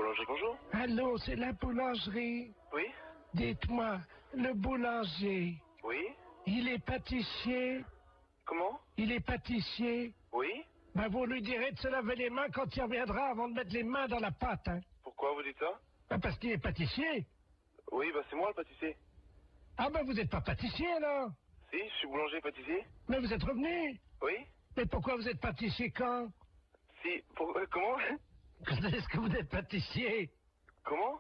Boulangerie, bonjour. Allô, c'est la boulangerie. Oui. Dites-moi, le boulanger, Oui. il est pâtissier? Comment? Il est pâtissier? Oui. Ben, vous lui direz de se laver les mains quand il reviendra avant de mettre les mains dans la pâte, hein. Pourquoi vous dites ça? Ben, parce qu'il est pâtissier. Oui, bah c'est moi le pâtissier. Ah ben, vous n'êtes pas pâtissier, alors? Si, je suis boulanger pâtissier. Mais vous êtes revenu. Oui. Mais pourquoi vous êtes pâtissier quand? Si, comment? Est-ce que vous êtes pâtissier? Comment?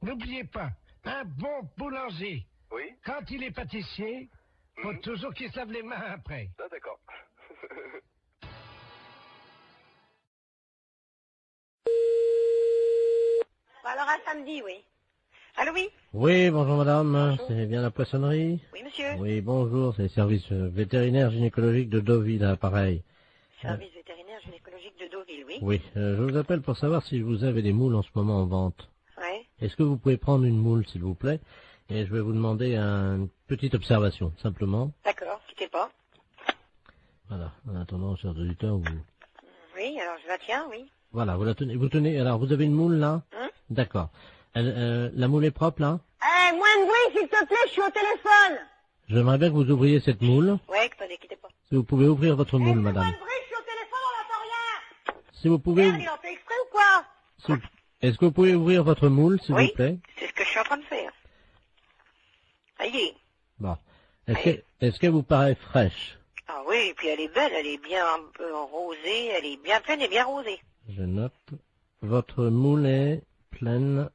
N'oubliez pas, un bon boulanger, Oui. quand il est pâtissier, faut toujours qu'il se lave les mains après. Ah, d'accord. Alors à samedi, oui. Allô, oui? Oui, bonjour madame, Bonjour. c'est bien la poissonnerie? Oui, monsieur. Oui, bonjour, c'est le service vétérinaire gynécologique de Deauville, à pareil. Service vétérinaire gynécologique de Deauville, oui. Oui, je vous appelle pour savoir si vous avez des moules en ce moment en vente. Ouais. Est-ce que vous pouvez prendre une moule, s'il vous plaît? Et je vais vous demander une petite observation, simplement. D'accord, quittez pas. Voilà, en attendant, chers auditeurs, vous... Oui, alors je la tiens, oui. Voilà, vous la tenez, vous tenez, alors vous avez une moule là? D'accord. La moule est propre là? Eh, moins de bruit, s'il te plaît, je suis au téléphone. J'aimerais bien que vous ouvriez cette moule. Ouais, attendez, quittez pas. Si vous pouvez ouvrir votre moule, madame. Moins de bruit, je suis au téléphone, on n'entend rien. Si vous pouvez... Merde, il en fait exprès ou quoi? Est-ce que vous pouvez ouvrir votre moule, s'il Oui. vous plaît? C'est ce que je suis en train de faire. Ça y est. Bon. Est-ce qu'elle vous paraît fraîche? Ah oui, et puis elle est belle, elle est bien un peu rosée, elle est bien pleine et bien rosée. Je note. Votre moule est pleine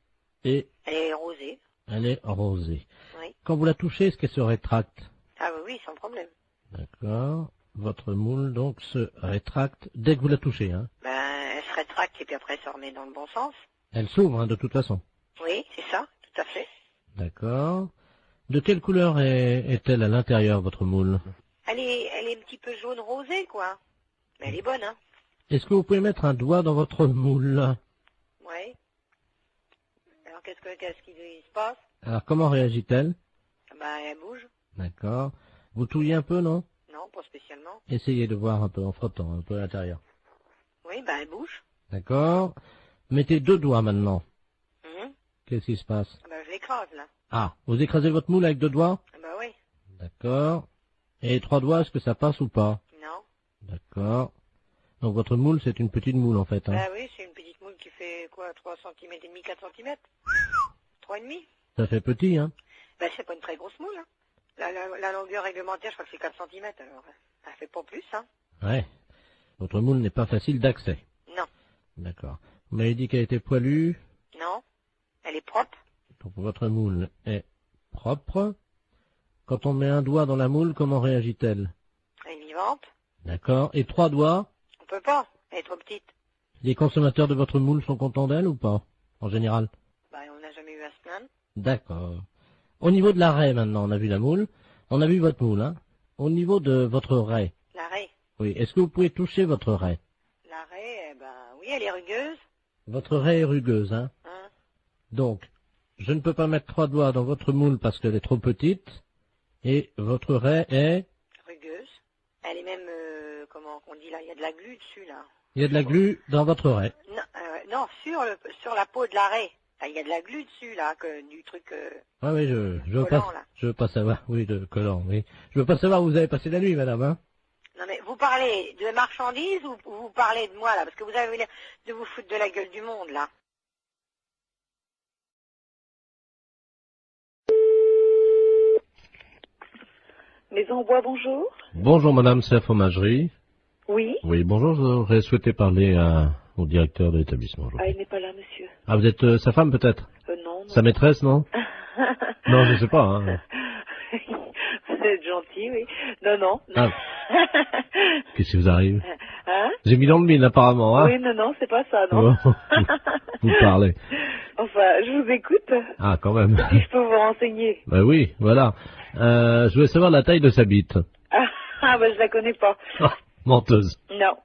et Elle est rosée. elle est rosée. Oui. Quand vous la touchez, est-ce qu'elle se rétracte? Ah oui, oui, sans problème. D'accord. Votre moule, donc, se rétracte dès que vous la touchez, hein? Ben, elle se rétracte et puis après elle se remet dans le bon sens. Elle s'ouvre, hein, de toute façon. Oui, c'est ça, tout à fait. D'accord. De quelle couleur est-elle à l'intérieur, votre moule? Elle est un petit peu jaune rosée, quoi. Mais elle est bonne, hein. Est-ce que vous pouvez mettre un doigt dans votre moule? Oui. Alors qu'est-ce qui se passe? Alors, comment réagit-elle? Ben, elle bouge. D'accord. Vous touillez un peu, non? Non, pas spécialement. Essayez de voir un peu en frottant, un peu à l'intérieur. Oui, ben elle bouge. D'accord. Mettez 2 doigts maintenant. Mhm. Qu'est-ce qui se passe? Ben je l'écrase, là. Ah, vous écrasez votre moule avec 2 doigts? Ben oui. D'accord. Et 3 doigts, est-ce que ça passe ou pas? Non. D'accord. Donc votre moule, c'est une petite moule en fait. Hein. Ben oui, c'est une petite moule qui fait quoi, 3 cm et demi, 4 cm 3 et demi. Ça fait petit, hein? Ben c'est pas une très grosse moule, hein. La longueur réglementaire, je crois que c'est 4 cm, alors elle fait pas plus, hein. Ouais. Votre moule n'est pas facile d'accès. Non. D'accord. Vous m'avez dit qu'elle était poilue. Non. Elle est propre. Donc votre moule est propre. Quand on met un doigt dans la moule, comment réagit-elle? Elle est vivante. D'accord. Et 3 doigts? On peut pas. Elle est trop petite. Les consommateurs de votre moule sont contents d'elle ou pas? En général? Ben on n'a jamais eu à se plaindre. D'accord. Au niveau de la raie, maintenant, on a vu la moule. On a vu votre moule, hein. Au niveau de votre raie. La raie. Oui. Est-ce que vous pouvez toucher votre raie? La raie, ben oui, elle est rugueuse. Votre raie est rugueuse, hein. Hein. Donc, je ne peux pas mettre 3 doigts dans votre moule parce qu'elle est trop petite. Et votre raie est... Rugueuse. Elle est même, comment on dit là, il y a de la glu dessus, là. Il y a de la glu dans votre raie. Non, non, sur la peau de la raie. Là, il y a de la glu dessus, là, du truc... Ah oui, je veux collant, pas, là. je veux pas savoir. Oui, de collant, oui. Je veux pas savoir où vous avez passé la nuit, madame, hein. Non, mais vous parlez de marchandises ou vous parlez de moi, là? Parce que vous avez l'air de vous foutre de la gueule du monde, là. Maison Bois, bonjour. Bonjour, madame, c'est la fromagerie. Oui. Oui, bonjour, j'aurais souhaité parler au directeur de l'établissement. Ah, il n'est pas là, monsieur. Ah, vous êtes sa femme, peut-être? Non, non. Sa maîtresse, non? Non, je sais pas, hein. Vous êtes gentil, oui. Non, non. Ah. Qu'est-ce qui vous arrive? Hein? J'ai mis dans le mille, apparemment, hein. Oui, non, non, c'est pas ça, non. Vous parlez. Enfin, je vous écoute. Ah, quand même. Si je peux vous renseigner. Ben oui, voilà. Je voulais savoir la taille de sa bite. Ben je la connais pas. Oh, menteuse. Non.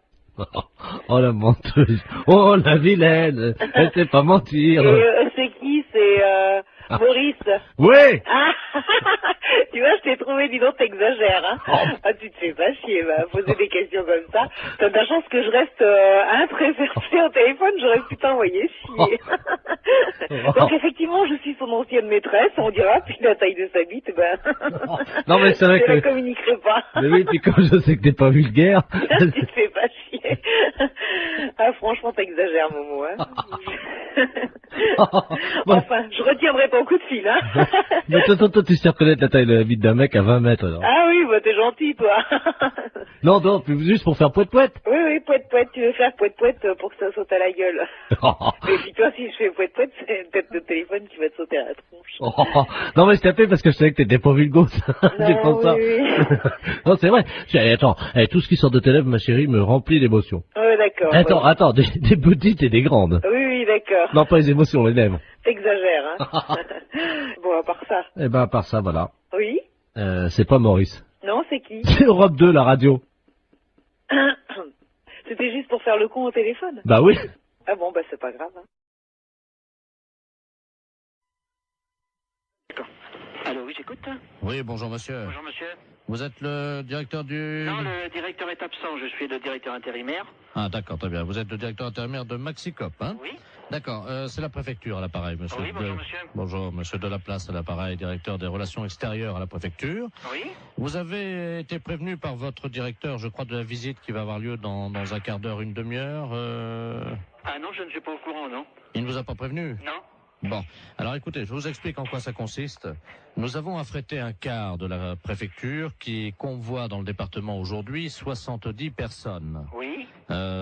Oh, la menteuse. Oh, la vilaine. Elle sait pas mentir. Et c'est qui? C'est Maurice. Oui. Ah, tu vois, je t'ai trouvé, dis donc, t'exagères, hein. Oh. Ah, tu te fais pas chier, va, poser des questions comme ça. T'as de la chance que je reste, très versée au téléphone, j'aurais pu t'envoyer chier. Donc, effectivement, je suis son ancienne maîtresse, on dira, puis la taille de sa bite, ben. Non, mais c'est vrai je que... la communiquerai pas. Mais oui, puis comme je sais que t'es pas vulgaire... Tu te fais pas chier. Ah, franchement, t'exagères, Momo, hein. Enfin, je retiendrai ton coup de fil, hein. Mais toi, tu sais reconnaître la taille de la bite d'un mec à 20 mètres, alors. Ah oui, bah t'es gentil, toi. Non, juste pour faire poète-poète. Oui, poète-poète, tu veux faire poète-poète pour que ça saute à la gueule. Et puis toi, si je fais poète-poète, c'est peut-être le téléphone qui va te sauter à la tronche. Non, mais je t'appelais parce que je savais que t'étais pas vulgose. C'est pour ça. Oui. Non, c'est vrai. Attends, tout ce qui sort de tes lèvres, ma chérie, me remplit d'émotions. Oui, d'accord. Attends, des petites et des grandes. Oui, d'accord. Non, pas les émotions, les lèvres. T'exagères, hein. Bon, à part ça. Eh ben, à part ça, voilà. Oui. C'est pas Maurice. Non, c'est qui? C'est Europe 2, la radio. C'était juste pour faire le con au téléphone? Bah oui. Ah bon, bah c'est pas grave, hein. Allô, oui, j'écoute. Oui, bonjour monsieur. Bonjour, monsieur. Vous êtes le directeur du... Non, le directeur est absent. Je suis le directeur intérimaire. Ah, d'accord, très bien. Vous êtes le directeur intérimaire de Maxicop, hein? Oui. D'accord, c'est la préfecture à l'appareil, monsieur. Oui, bonjour, monsieur. Bonjour, monsieur Delaplace à l'appareil, directeur des relations extérieures à la préfecture. Oui. Vous avez été prévenu par votre directeur, je crois, de la visite qui va avoir lieu dans un quart d'heure, une demi-heure. Ah non, je ne suis pas au courant, non. Il ne vous a pas prévenu? Non. Bon, alors écoutez, je vous explique en quoi ça consiste. Nous avons affrété un quart de la préfecture qui convoie dans le département aujourd'hui 70 personnes. Oui.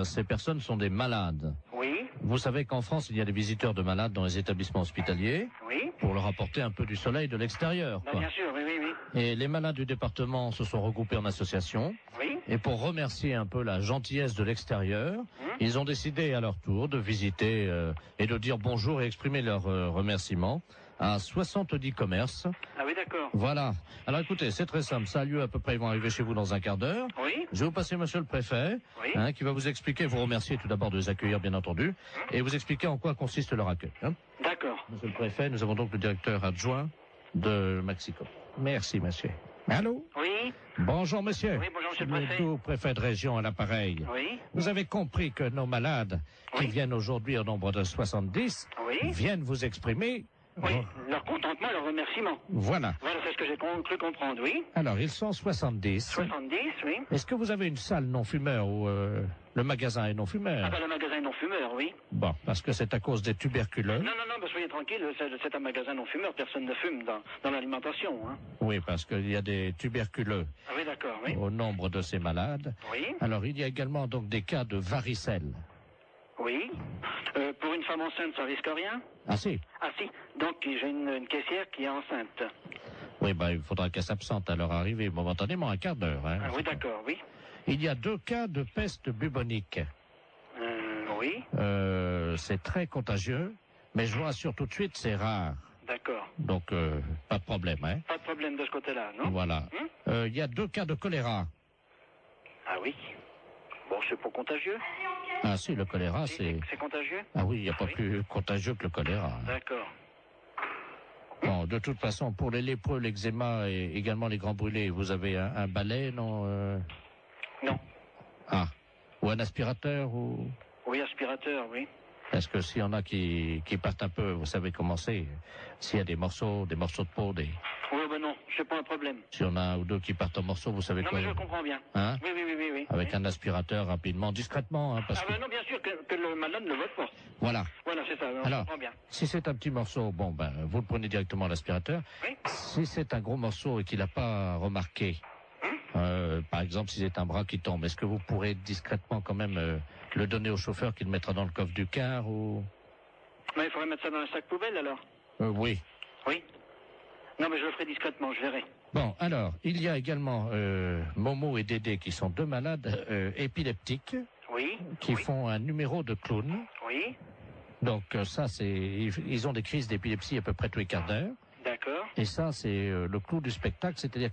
Ces personnes sont des malades. Oui. Vous savez qu'en France, il y a des visiteurs de malades dans les établissements hospitaliers Oui. pour leur apporter un peu du soleil de l'extérieur, Bah, quoi. bien sûr, oui, oui, oui. Et les malades du département se sont regroupés en association. Oui. Et pour remercier un peu la gentillesse de l'extérieur, ils ont décidé à leur tour de visiter et de dire bonjour et exprimer leur remerciement à 70 commerces. Ah oui, d'accord. Voilà. Alors écoutez, c'est très simple. Ça a lieu à peu près, ils vont arriver chez vous dans un quart d'heure. Oui. Je vais vous passer monsieur le préfet, Oui. qui va vous expliquer, vous remercier tout d'abord de les accueillir bien entendu, et vous expliquer en quoi consiste leur accueil. Hein. D'accord. Monsieur le préfet, nous avons donc le directeur adjoint de Maxicop. Merci monsieur. Allô? Oui. Bonjour monsieur. Oui, bonjour, monsieur le préfet. tout préfet de région à l'appareil. Oui. Vous avez compris que nos malades, qui Oui. viennent aujourd'hui au nombre de 70, Oui. viennent vous exprimer. Oui. Leur contentement, leur remerciement. Voilà. Voilà, c'est ce que j'ai cru comprendre, oui. Alors, ils sont 70. 70, oui. Est-ce que vous avez une salle non-fumeur ou le magasin est non-fumeur? Ah, bah, le magasin non-fumeur, oui. Bon, parce que c'est à cause des tuberculeux. Non, bah, soyez tranquille, c'est un magasin non-fumeur, personne ne fume dans l'alimentation, hein. Oui, parce qu'il y a des tuberculeux Ah oui, d'accord, oui. au nombre de ces malades. Oui. Alors, il y a également donc des cas de varicelle. Oui. Pour une femme enceinte, ça risque rien? Ah si? Ah si. Donc j'ai une caissière qui est enceinte. Oui, ben, il faudra qu'elle s'absente à leur arrivée momentanément, un quart d'heure. Hein. Ah oui, d'accord, oui. Il y a 2 cas de peste bubonique. Oui, C'est très contagieux, mais je vous rassure tout de suite, c'est rare. d'accord. Donc, pas de problème, hein. Pas de problème de ce côté-là, non? Voilà. Il y a 2 cas de choléra. Ah oui. Bon, c'est pas contagieux? Ah si, le choléra, Si, c'est... c'est contagieux? Ah oui, il n'y a pas Oui. plus contagieux que le choléra. D'accord. Bon, de toute façon, pour les lépreux, l'eczéma et également les grands brûlés, vous avez un balai, non Non. Ah. Ou un aspirateur ou... Oui, aspirateur, oui. Parce que s'il y en a qui partent un peu, vous savez comment c'est. S'il y a des morceaux de peau, Oui, ben non, c'est pas un problème. s'il y en a un ou deux qui partent en morceaux, vous savez Non, quoi. mais je comprends bien. Hein? Oui, oui. Avec Oui. un aspirateur rapidement, discrètement, hein, parce Ah que... ben non, bien sûr que le malade ne le vote pas. Voilà. Voilà, c'est ça, je Alors, comprends bien. si c'est un petit morceau, bon, ben, vous le prenez directement à l'aspirateur. Oui. Si c'est un gros morceau et qu'il n'a pas remarqué, par exemple, si c'est un bras qui tombe, est-ce que vous pourrez discrètement quand même le donner au chauffeur qui le mettra dans le coffre du car ou... Mais il faudrait mettre ça dans un sac poubelle, alors. Oui. Oui. Non, mais je le ferai discrètement, je verrai. Bon, alors, il y a également Momo et Dédé qui sont 2 malades épileptiques Oui. qui oui. font un numéro de clown. Oui. Donc ça, c'est ils ont des crises d'épilepsie à peu près tous les quarts d'heure. D'accord. Et ça, c'est le clou du spectacle, c'est-à-dire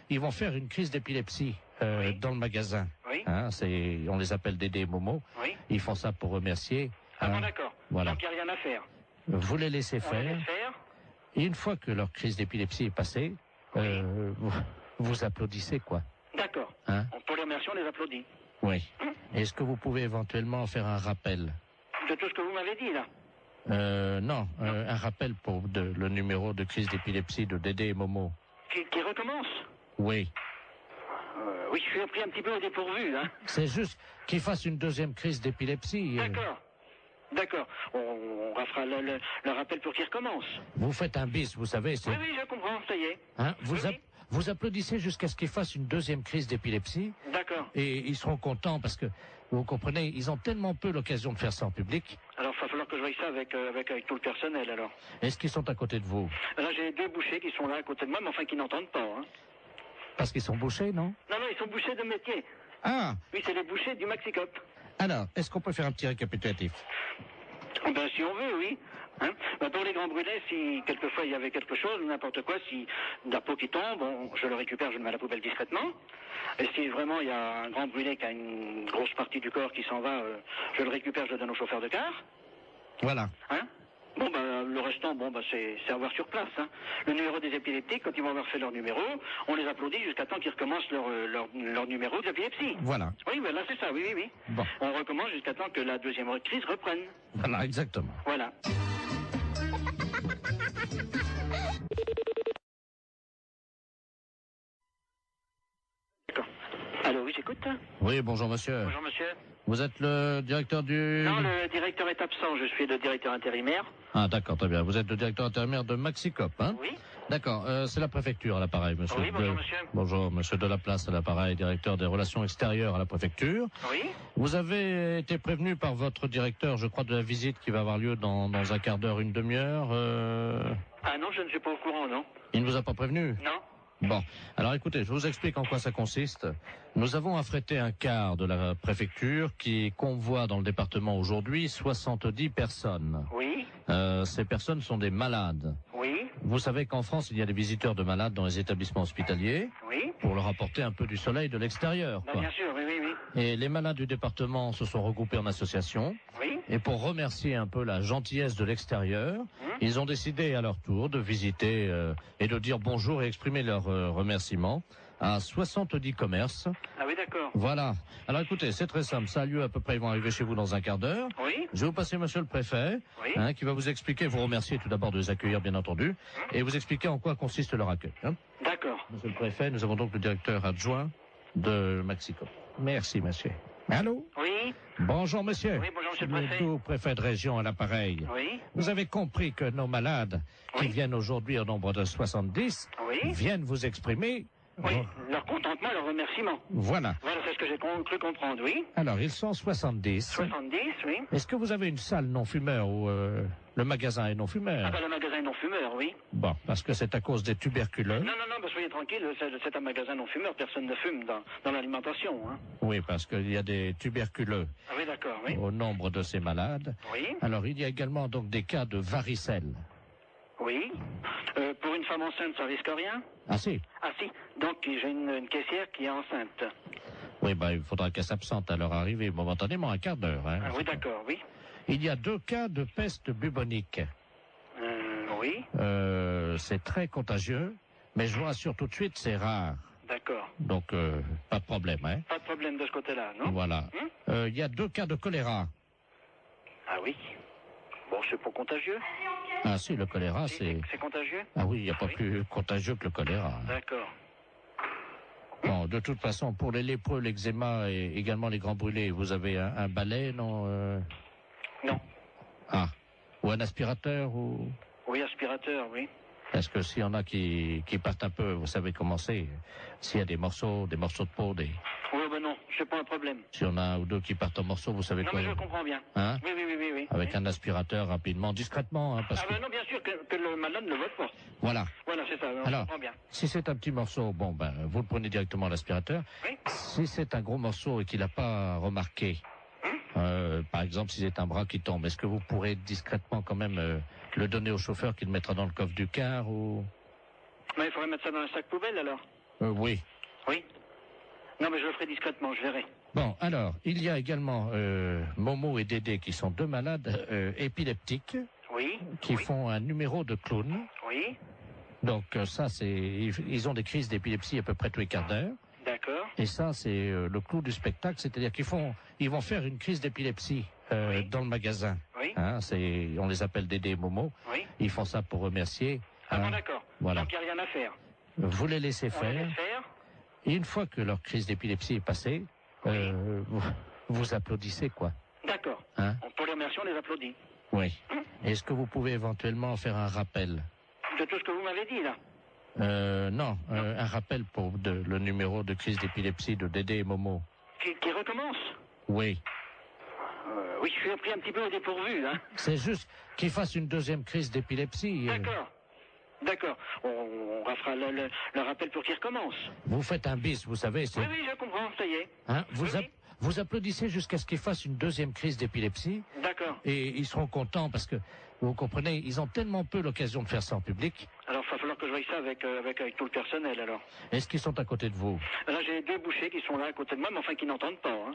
ils vont faire une crise d'épilepsie Oui. dans le magasin. Oui. Hein, on les appelle Dédé et Momo. Oui. Ils font ça pour remercier. Ah hein. bon, d'accord. Voilà. Donc il n'y a rien à faire. Vous les laissez On les faire. laisse faire. Et une fois que leur crise d'épilepsie est passée, vous applaudissez, quoi. D'accord. Hein? Pour les remercier, on les applaudit. Oui. Est-ce que vous pouvez éventuellement faire un rappel? De tout ce que vous m'avez dit, là. Non, un rappel pour le numéro de crise d'épilepsie de Dédé et Momo. Qui recommence? Oui. Oui, je suis pris un petit peu au dépourvu, hein. C'est juste qu'il fasse une deuxième crise d'épilepsie. D'accord. D'accord. On fera le rappel pour qu'il recommence. Vous faites un bis, vous savez. Oui, oui, je comprends, ça y est. Hein, Oui. vous applaudissez jusqu'à ce qu'il fasse une deuxième crise d'épilepsie. D'accord. Et ils seront contents parce que, vous comprenez, ils ont tellement peu l'occasion de faire ça en public. Alors, il va falloir que je voie ça avec tout le personnel, alors. Est-ce qu'ils sont à côté de vous? Là, j'ai deux bouchers qui sont là à côté de moi, mais enfin qui n'entendent pas, hein. Parce qu'ils sont bouchés, non? Non, ils sont bouchers de métier. Ah! Oui, c'est les bouchers du Maxicop. Alors, est-ce qu'on peut faire un petit récapitulatif? Ben, si on veut, oui. Hein, pour les grands brûlés, si quelquefois il y avait quelque chose, n'importe quoi, si de la peau qui tombe, je le récupère, je le mets à la poubelle discrètement. Et si vraiment il y a un grand brûlé qui a une grosse partie du corps qui s'en va, je le récupère, je le donne au chauffeur de car. Voilà. Hein? Le restant, c'est à voir sur place. Hein. Le numéro des épileptiques, quand ils vont avoir fait leur numéro, on les applaudit jusqu'à temps qu'ils recommencent leur numéro d'épilepsie. Voilà. Oui, là c'est ça, oui. Bon. On recommence jusqu'à temps que la deuxième crise reprenne. Voilà, exactement. Voilà. D'accord. Allô, oui, j'écoute. Oui, bonjour monsieur. Bonjour monsieur. Vous êtes le directeur du... Non, le directeur est absent, je suis le directeur intérimaire. Ah d'accord, très bien. Vous êtes le directeur intérimaire de Maxicop, hein? Oui. D'accord, c'est la préfecture à l'appareil, monsieur. Oui, bonjour monsieur. Bonjour, monsieur Delaplace à l'appareil, directeur des relations extérieures à la préfecture. Oui. Vous avez été prévenu par votre directeur, je crois, de la visite qui va avoir lieu dans un quart d'heure, une demi-heure. Ah non, je ne suis pas au courant, non. Il ne vous a pas prévenu? Non. Bon, alors écoutez, je vous explique en quoi ça consiste. Nous avons affrété un car de la préfecture qui convoie dans le département aujourd'hui 70 personnes. Oui. Ces personnes sont des malades. Oui. Vous savez qu'en France, il y a des visiteurs de malades dans les établissements hospitaliers Oui. pour leur apporter un peu du soleil de l'extérieur, quoi. Bien sûr, oui. Et les malades du département se sont regroupés en association. Oui. Et pour remercier un peu la gentillesse de l'extérieur, ils ont décidé à leur tour de visiter et de dire bonjour et exprimer leur remerciement à 70 commerces. Ah oui, d'accord. Voilà. Alors écoutez, c'est très simple. Ça a lieu à peu près, ils vont arriver chez vous dans un quart d'heure. Oui. Je vais vous passer monsieur le préfet, Oui. qui va vous expliquer, vous remercier tout d'abord de les accueillir, bien entendu, et vous expliquer en quoi consiste leur accueil. Hein. D'accord. Monsieur le préfet, nous avons donc le directeur adjoint de Maxicop. Merci, monsieur. Allô? Oui. Bonjour, monsieur. Oui, bonjour, monsieur le préfet. tout préfet de région à l'appareil. Oui. Vous avez compris que nos malades, qui viennent aujourd'hui au nombre de 70, Oui. viennent vous exprimer... Oui. Leur contentement, leur remerciement. Voilà. Voilà, c'est ce que j'ai cru comprendre, oui. Alors, ils sont 70. 70, oui. Est-ce que vous avez une salle non-fumeur où le magasin est non-fumeur? Le magasin non-fumeur, oui. Bon, parce que c'est à cause des tuberculeux. Non, soyez tranquille, c'est un magasin non-fumeur, personne ne fume dans l'alimentation, hein. Oui, parce qu'il y a des tuberculeux Ah oui, d'accord, oui. au nombre de ces malades. Oui. Alors, il y a également donc des cas de varicelle. Oui. Pour une femme enceinte, ça risque rien? Ah si? Ah si. Donc, j'ai une caissière qui est enceinte. Oui, il faudra qu'elle s'absente à leur arrivée momentanément, un quart d'heure. Hein. Ah oui, d'accord, oui. Il y a 2 cas de peste bubonique. Oui. C'est très contagieux, mais je vous rassure tout de suite, c'est rare. D'accord. Donc, pas de problème. Hein. Pas de problème de ce côté-là, non? Voilà. Il y a 2 cas de choléra. Ah oui. Bon, c'est pas contagieux? Ah si, le choléra, c'est... C'est contagieux? Ah oui, il n'y a pas plus contagieux que le choléra. D'accord. Bon, de toute façon, pour les lépreux, l'eczéma et également les grands brûlés, vous avez un balai, non Non. Ah. Ou un aspirateur ou... Oui, aspirateur, oui. Parce que s'il y en a qui partent un peu, vous savez comment c'est. S'il y a des morceaux de peau, Oui, non, c'est pas un problème. s'il y en a un ou 2 qui partent en morceaux, vous savez Non, quoi. mais je comprends bien. Hein? Oui. Avec un aspirateur rapidement, discrètement, hein, parce que... non, bien sûr que le malade ne le vote pas. Voilà. Voilà, c'est ça, je Alors, comprends bien. si c'est un petit morceau, vous le prenez directement à l'aspirateur. Oui. Si c'est un gros morceau et qu'il n'a pas remarqué, par exemple, si c'est un bras qui tombe, est-ce que vous pourrez discrètement quand même le donner au chauffeur qui le mettra dans le coffre du car ou... Mais il faudrait mettre ça dans un sac poubelle, alors? Oui. Oui. Non, mais je le ferai discrètement, je verrai. Bon, alors, il y a également Momo et Dédé qui sont 2 malades épileptiques Oui. qui font un numéro de clown. Oui. Donc ça, ils ont des crises d'épilepsie à peu près tous les quarts d'heure. D'accord. Et ça, c'est le clou du spectacle, c'est-à-dire ils vont faire une crise d'épilepsie dans le magasin. Oui. Hein, on les appelle Dédé et Momo. Oui. ils font ça pour remercier. Ah bon, d'accord. Voilà. Donc il n'y a rien à faire. Vous les laissez On les faire. laisse faire. Et une fois que leur crise d'épilepsie est passée, vous applaudissez, quoi. D'accord. Hein? Pour les remercier, on les applaudit. Oui. Est-ce que vous pouvez éventuellement faire un rappel? De tout ce que vous m'avez dit, là. Non, un rappel pour le numéro de crise d'épilepsie de Dédé et Momo. Qui recommence. Oui. Oui, je suis pris un petit peu au dépourvu, hein. C'est juste qu'ils fassent une deuxième crise d'épilepsie. D'accord. D'accord. On fera le rappel pour qu'ils recommencent. Vous faites un bis, vous savez. Oui, oui, je comprends, ça y est. Hein, Oui. vous applaudissez jusqu'à ce qu'ils fassent une deuxième crise d'épilepsie. D'accord. Et ils seront contents parce que, vous comprenez, ils ont tellement peu l'occasion de faire ça en public. Alors, il va falloir que je voie ça avec tout le personnel, alors. Est-ce qu'ils sont à côté de vous? Là, j'ai 2 bouchers qui sont là à côté de moi, mais enfin qui n'entendent pas, hein.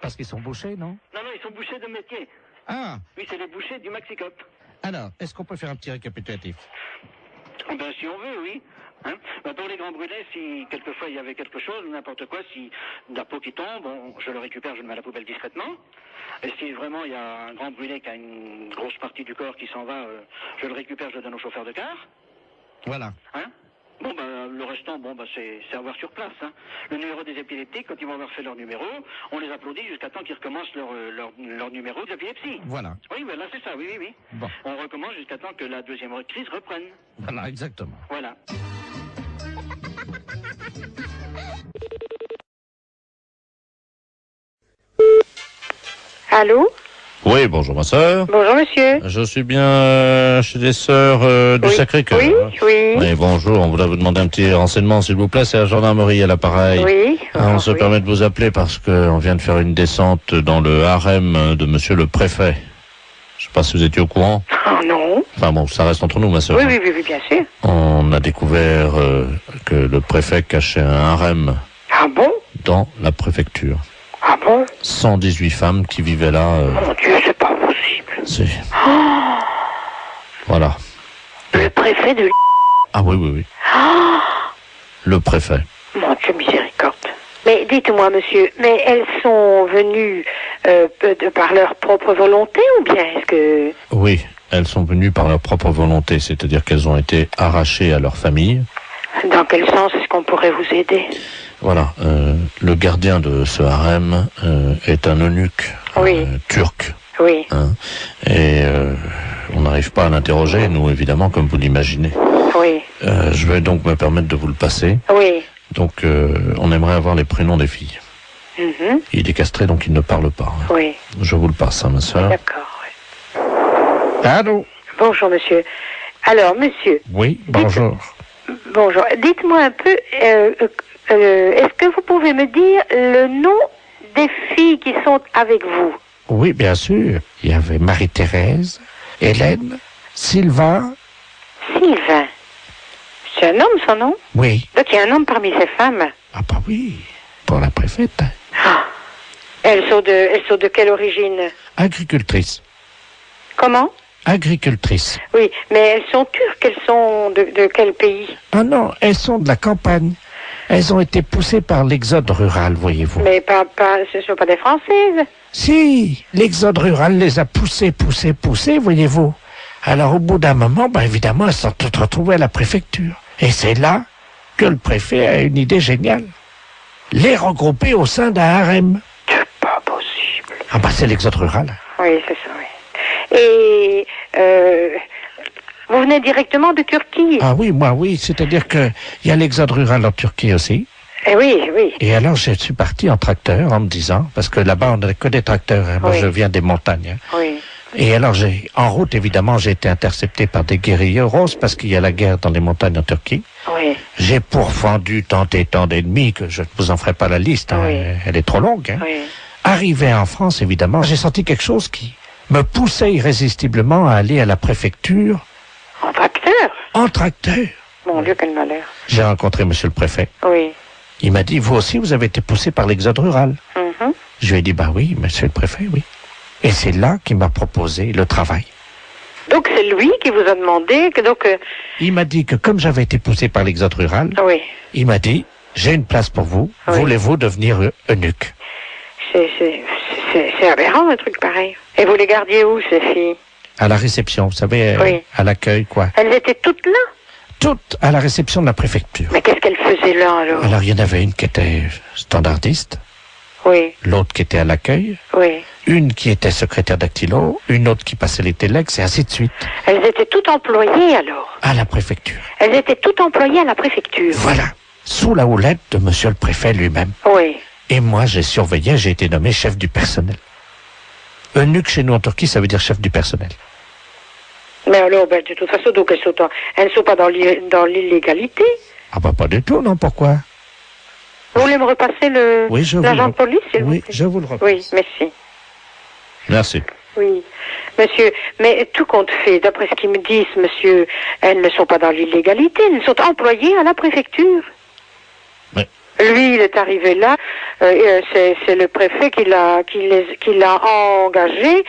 Parce qu'ils sont bouchés, non? Non, ils sont bouchers de métier. Ah, Oui, c'est les bouchers du Maxicop. alors, est-ce qu'on peut faire un petit récapitulatif? Ben, si on veut, oui. Hein, pour les grands brûlés, si quelquefois il y avait quelque chose, n'importe quoi, si de la peau qui tombe, je le récupère, je le mets à la poubelle discrètement. Et si vraiment il y a un grand brûlé qui a une grosse partie du corps qui s'en va, je le récupère, je le donne au chauffeur de car. Voilà. Hein? Le restant, c'est à voir sur place. Hein. Le numéro des épileptiques, quand ils vont avoir fait leur numéro, on les applaudit jusqu'à temps qu'ils recommencent leur numéro d'épilepsie. Voilà. Oui, là c'est ça, oui. Bon. On recommence jusqu'à temps que la deuxième crise reprenne. Voilà, exactement. Voilà. Allô? Oui, bonjour ma sœur. Bonjour, monsieur. Je suis bien chez les sœurs du Oui. Sacré-Cœur. Oui. Oui, bonjour, on voulait vous demander un petit renseignement, s'il vous plaît, c'est la gendarmerie à l'appareil. Oui. On se Oui. permet de vous appeler parce qu'on vient de faire une descente dans le harem de monsieur le préfet. Je sais pas si vous étiez au courant. Oh non. Enfin bon, ça reste entre nous, ma sœur. Oui, bien sûr. On a découvert que le préfet cachait un harem Ah bon? dans la préfecture. Ah bon? 118 femmes qui vivaient là. Mon Dieu, c'est pas possible. C'est... Voilà. Le préfet de Ah oui. Le préfet. Mon Dieu, miséricorde. Mais dites-moi, monsieur, mais elles sont venues par leur propre volonté ou bien est-ce que... Oui, elles sont venues par leur propre volonté, c'est-à-dire qu'elles ont été arrachées à leur famille. Dans quel sens est-ce qu'on pourrait vous aider? Voilà, le gardien de ce harem est un eunuque turc. Oui. Hein, et on n'arrive pas à l'interroger, nous, évidemment, comme vous l'imaginez. Oui. Je vais donc me permettre de vous le passer. Oui. Donc, on aimerait avoir les prénoms des filles. Mhm. Il est castré, donc il ne parle pas. Oui. Je vous le passe, hein, ma soeur. D'accord, oui. Allô? Bonjour, monsieur. Alors, monsieur. Oui, bonjour. Bonjour. Dites-moi un peu, est-ce que vous pouvez me dire le nom des filles qui sont avec vous? Oui, bien sûr. Il y avait Marie-Thérèse, Hélène, Sylvain. Sylvain. C'est un homme, son nom? Oui. Donc il y a un homme parmi ces femmes. Ah bah oui, pour la préfète. Ah. Elles sont de quelle origine? Agricultrice. Comment? Agricultrice. Oui, mais elles sont turques, elles sont de quel pays? Ah non, elles sont de la campagne. Elles ont été poussées par l'exode rural, voyez-vous. Mais ce ne sont pas des Françaises. Si, l'exode rural les a poussées, voyez-vous. Alors au bout d'un moment, évidemment, elles sont toutes retrouvées à la préfecture. Et c'est là que le préfet a une idée géniale. Les regrouper au sein d'un harem. C'est pas possible. Ah c'est l'exode rural. Oui, c'est ça, oui. Et vous venez directement de Turquie? Ah oui, moi oui, c'est-à-dire que il y a l'exode rural en Turquie aussi. Eh oui. Et alors je suis parti en tracteur en me disant, parce que là-bas on n'a que des tracteurs, hein. Moi Oui. je viens des montagnes. Hein. Oui. Et alors en route évidemment j'ai été intercepté par des guérilleros parce qu'il y a la guerre dans les montagnes en Turquie. Oui. J'ai pourfendu tant et tant d'ennemis que je ne vous en ferai pas la liste, hein. Oui. Elle est trop longue. Hein. Oui. Arrivé en France évidemment, j'ai senti quelque chose qui me poussait irrésistiblement à aller à la préfecture En tracteur? en tracteur. Mon Dieu, quel malheur. J'ai rencontré monsieur le préfet. Oui. Il m'a dit, vous aussi, vous avez été poussé par l'exode rural. Mhm. Je lui ai dit, oui, monsieur le préfet, oui. Et c'est là qu'il m'a proposé le travail. Donc c'est lui qui vous a demandé que donc... Il m'a dit que comme j'avais été poussé par l'exode rural, Oui. il m'a dit, j'ai une place pour vous, Oui. voulez-vous devenir eunuque? C'est aberrant un truc pareil. Et vous les gardiez où ces filles? À la réception, vous savez, Oui. à l'accueil, quoi. Elles étaient toutes là? Toutes à la réception de la préfecture. Mais qu'est-ce qu'elles faisaient là alors? Alors il y en avait une qui était standardiste, Oui, l'autre qui était à l'accueil, oui. une qui était secrétaire dactylo, une autre qui passait les téléx, et ainsi de suite. Elles étaient toutes employées alors? À la préfecture. Elles étaient toutes employées à la préfecture? Voilà. Sous la houlette de monsieur le préfet lui-même. Oui. Et moi, j'ai surveillé, j'ai été nommé chef du personnel. Eunuque chez nous en Turquie, ça veut dire chef du personnel. Mais alors, ben, de toute façon, donc elles ne sont pas dans l'illégalité. Ah bah pas du tout, non, pourquoi? Vous voulez me repasser Oui, je vous l'agent le- de police, s'il vous Oui, plaît? je vous le repasse. Oui, merci. Merci. Oui, monsieur, mais tout compte fait, d'après ce qu'ils me disent, monsieur, elles ne sont pas dans l'illégalité, elles sont employées à la préfecture. Ouais. Lui, il est arrivé là, c'est le préfet qui l'a engagé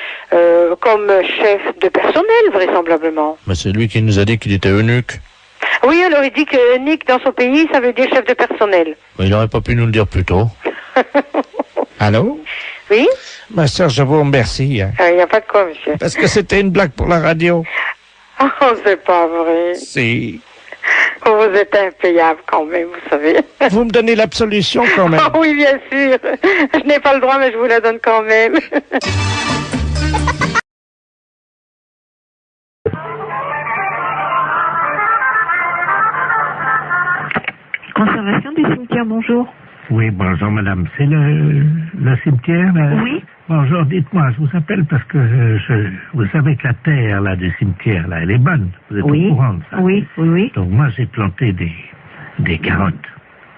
comme chef de personnel, vraisemblablement. Mais c'est lui qui nous a dit qu'il était eunuque. Oui, alors il dit que Nick, dans son pays, ça veut dire chef de personnel. Mais il n'aurait pas pu nous le dire plus tôt. Allô? Oui? Ma sœur, je vous remercie. Hein, Il n'y a pas de quoi, monsieur. parce que c'était une blague pour la radio. Oh, c'est pas vrai. Si. Vous êtes impayable quand même, vous savez. Vous me donnez l'absolution quand même. Ah oui, bien sûr. Je n'ai pas le droit, mais je vous la donne quand même. Conservation des cimetières, bonjour. Oui, bonjour madame. C'est le cimetière là? Oui. Bonjour, dites-moi, je vous appelle parce que vous savez que la terre là du cimetière là, elle est bonne. Vous êtes Oui. au courant de ça? Oui, oui, oui. Donc moi j'ai planté des carottes.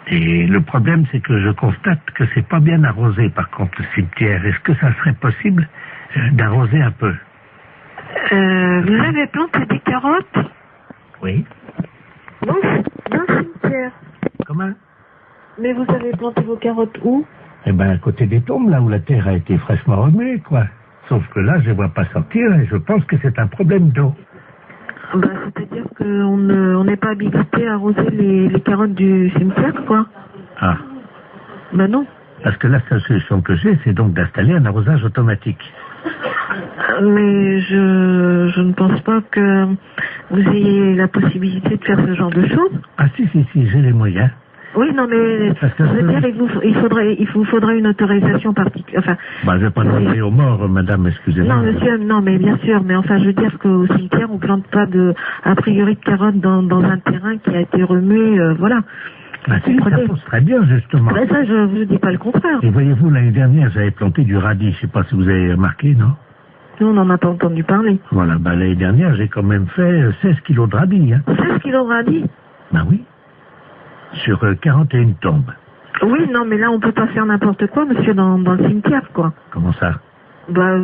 Et le problème c'est que je constate que c'est pas bien arrosé par contre le cimetière. Est-ce que ça serait possible d'arroser un peu? Vous avez planté des carottes Oui. dans le cimetière. Comment? Mais vous avez planté vos carottes où? Eh ben à côté des tombes là où la terre a été fraîchement remuée quoi. Sauf que là je ne vois pas sortir et je pense que c'est un problème d'eau. Bah, c'est-à-dire qu'on n'est pas habilité à arroser les carottes du cimetière, quoi. Ah. Bah non. Parce que la seule solution que j'ai, c'est donc d'installer un arrosage automatique. Mais je ne pense pas que vous ayez la possibilité de faire ce genre de choses. Ah si, j'ai les moyens. Oui, non, mais Parce que je veux dire, il vous faudrait une autorisation particulière. Enfin, Bah, je vais pas demander aux morts, madame, excusez-moi. non, monsieur, non, mais bien sûr, mais enfin, je veux dire qu'au cimetière, on plante pas a priori de carottes dans un terrain qui a été remué, voilà. Bah si, ça pousse très bien, justement. Ben ça, je vous dis pas le contraire. Et voyez-vous, l'année dernière, j'avais planté du radis, je sais pas si vous avez remarqué, non? Nous, on n'en a pas entendu parler. Voilà, bah l'année dernière, j'ai quand même fait 16 kilos de radis, hein. 16 kilos de radis? Bah oui. Sur 41 tombes. Oui, non, mais là, on peut pas faire n'importe quoi, monsieur, dans le cimetière, quoi. Comment ça? Bah,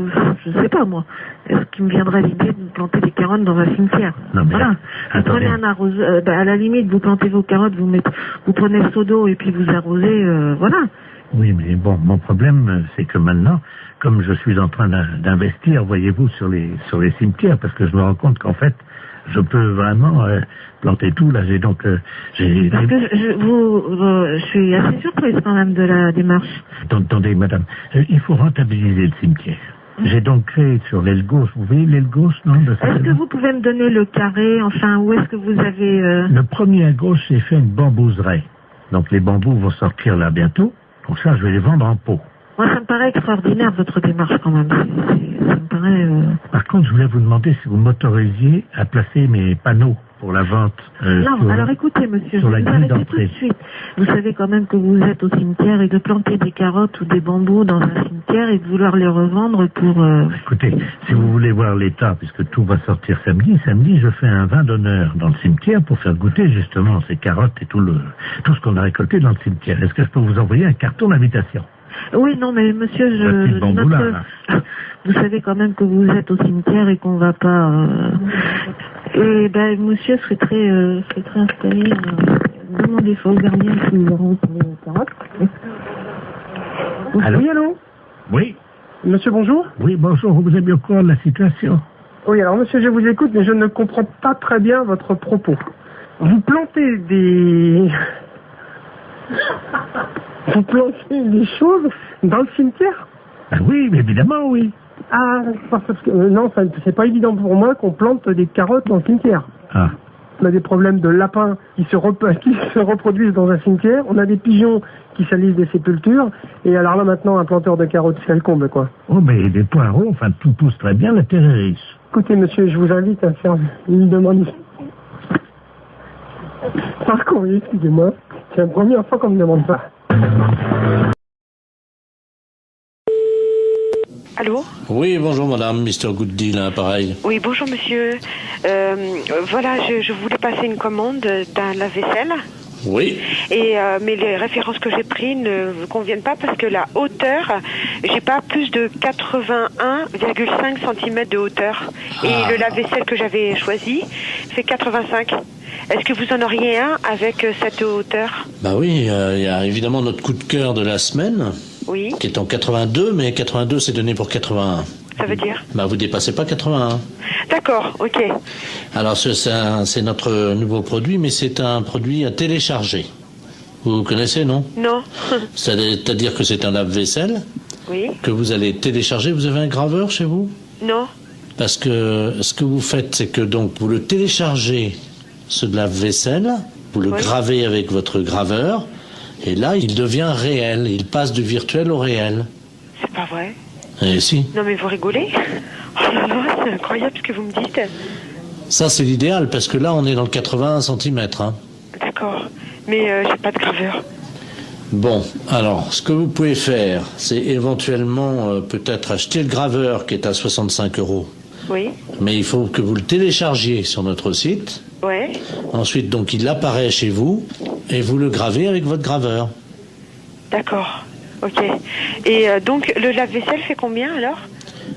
je sais pas, moi. Est-ce qu'il me viendrait l'idée de planter des carottes dans un cimetière? Non, mais voilà. Vous attendez. prenez un arroseur, à la limite, vous plantez vos carottes, vous prenez le seau d'eau et puis vous arrosez, voilà. Oui, mais bon, mon problème, c'est que maintenant, comme je suis en train d'investir, voyez-vous, sur les cimetières, parce que je me rends compte qu'en fait, je peux vraiment planter tout. Là, j'ai donc... Parce que je suis assez surprise quand même de la démarche. Attendez, madame, il faut rentabiliser le cimetière. J'ai donc créé sur l'aile gauche, vous voyez l'aile gauche, non? Est-ce que vous pouvez me donner le carré, enfin, où est-ce que vous avez... Le premier à gauche, j'ai fait une bambouseraie. Donc les bambous vont sortir là bientôt. Pour ça, je vais les vendre en pot. Moi, ça me paraît extraordinaire, votre démarche, quand même. Ça me paraît... Par contre, je voulais vous demander si vous m'autorisiez à placer mes panneaux pour la vente. Non, alors écoutez, monsieur, je sur la vais vous grille arrêter tout de d'entrée. suite. Vous savez quand même que vous êtes au cimetière et de planter des carottes ou des bambous dans un cimetière et de vouloir les revendre pour... Écoutez, si vous voulez voir l'état, puisque tout va sortir samedi, je fais un vin d'honneur dans le cimetière pour faire goûter justement ces carottes et tout ce qu'on a récolté dans le cimetière. Est-ce que je peux vous envoyer un carton d'invitation? Oui, non, mais monsieur, Voici le bambou là, là. vous savez quand même que vous êtes au cimetière et qu'on va pas... Et ben, monsieur serait très installé. Demandez il faut au gardien qui nous arrose les carottes. Allô? Oui, allô? Oui. Monsieur, bonjour. Oui, bonjour, vous êtes bien au courant de la situation? Oui, alors monsieur, je vous écoute, mais je ne comprends pas très bien votre propos. Vous plantez des... Vous plantez des choses dans le cimetière? Ah oui, mais évidemment, oui. Ah, parce que non, c'est pas évident pour moi qu'on plante des carottes dans le cimetière. Ah. On a des problèmes de lapins qui se reproduisent dans un cimetière. On a des pigeons qui salissent des sépultures. Et alors là, maintenant, un planteur de carottes, c'est le comble, quoi. Oh, mais des poireaux, enfin, tout pousse très bien, la terre est riche. Écoutez, monsieur, je vous invite à faire une demande. Par courrier, excusez-moi. C'est la première fois qu'on me demande ça. Allô? Oui, bonjour madame, Mr. Good Deal, hein, pareil. Oui, bonjour monsieur. Voilà, je voulais passer une commande d'un lave-vaisselle. Oui. Et mais les références que j'ai prises ne vous conviennent pas parce que la hauteur, j'ai pas plus de 81,5 cm de hauteur. Et le lave-vaisselle que j'avais choisi fait 85. Est-ce que vous en auriez un avec cette hauteur? Bah oui, il y a évidemment notre coup de cœur de la semaine. Oui. Qui est en 82, mais 82 c'est donné pour 81. Ça veut dire? Bah vous dépassez pas 81. D'accord, ok. Alors c'est notre nouveau produit, mais c'est un produit à télécharger. Vous connaissez, non? Non. C'est-à-dire que c'est un lave-vaisselle. Oui. Que vous allez télécharger. Vous avez un graveur chez vous? Non. Parce que ce que vous faites, c'est que donc vous le téléchargez, ce lave-vaisselle, vous le gravez avec votre graveur. Et là, il devient réel. Il passe du virtuel au réel. C'est pas vrai. Eh si. Non mais vous rigolez? Oh là là, c'est incroyable ce que vous me dites. Ça, c'est l'idéal, parce que là, on est dans le 81 cm. Hein. D'accord. Mais j'ai pas de graveur. Bon, alors, ce que vous pouvez faire, c'est éventuellement peut-être acheter le graveur qui est à 65 €. Oui. Mais il faut que vous le téléchargiez sur notre site. Ouais. Ensuite, donc, il apparaît chez vous et vous le gravez avec votre graveur. D'accord. Ok. Et donc, le lave-vaisselle fait combien alors?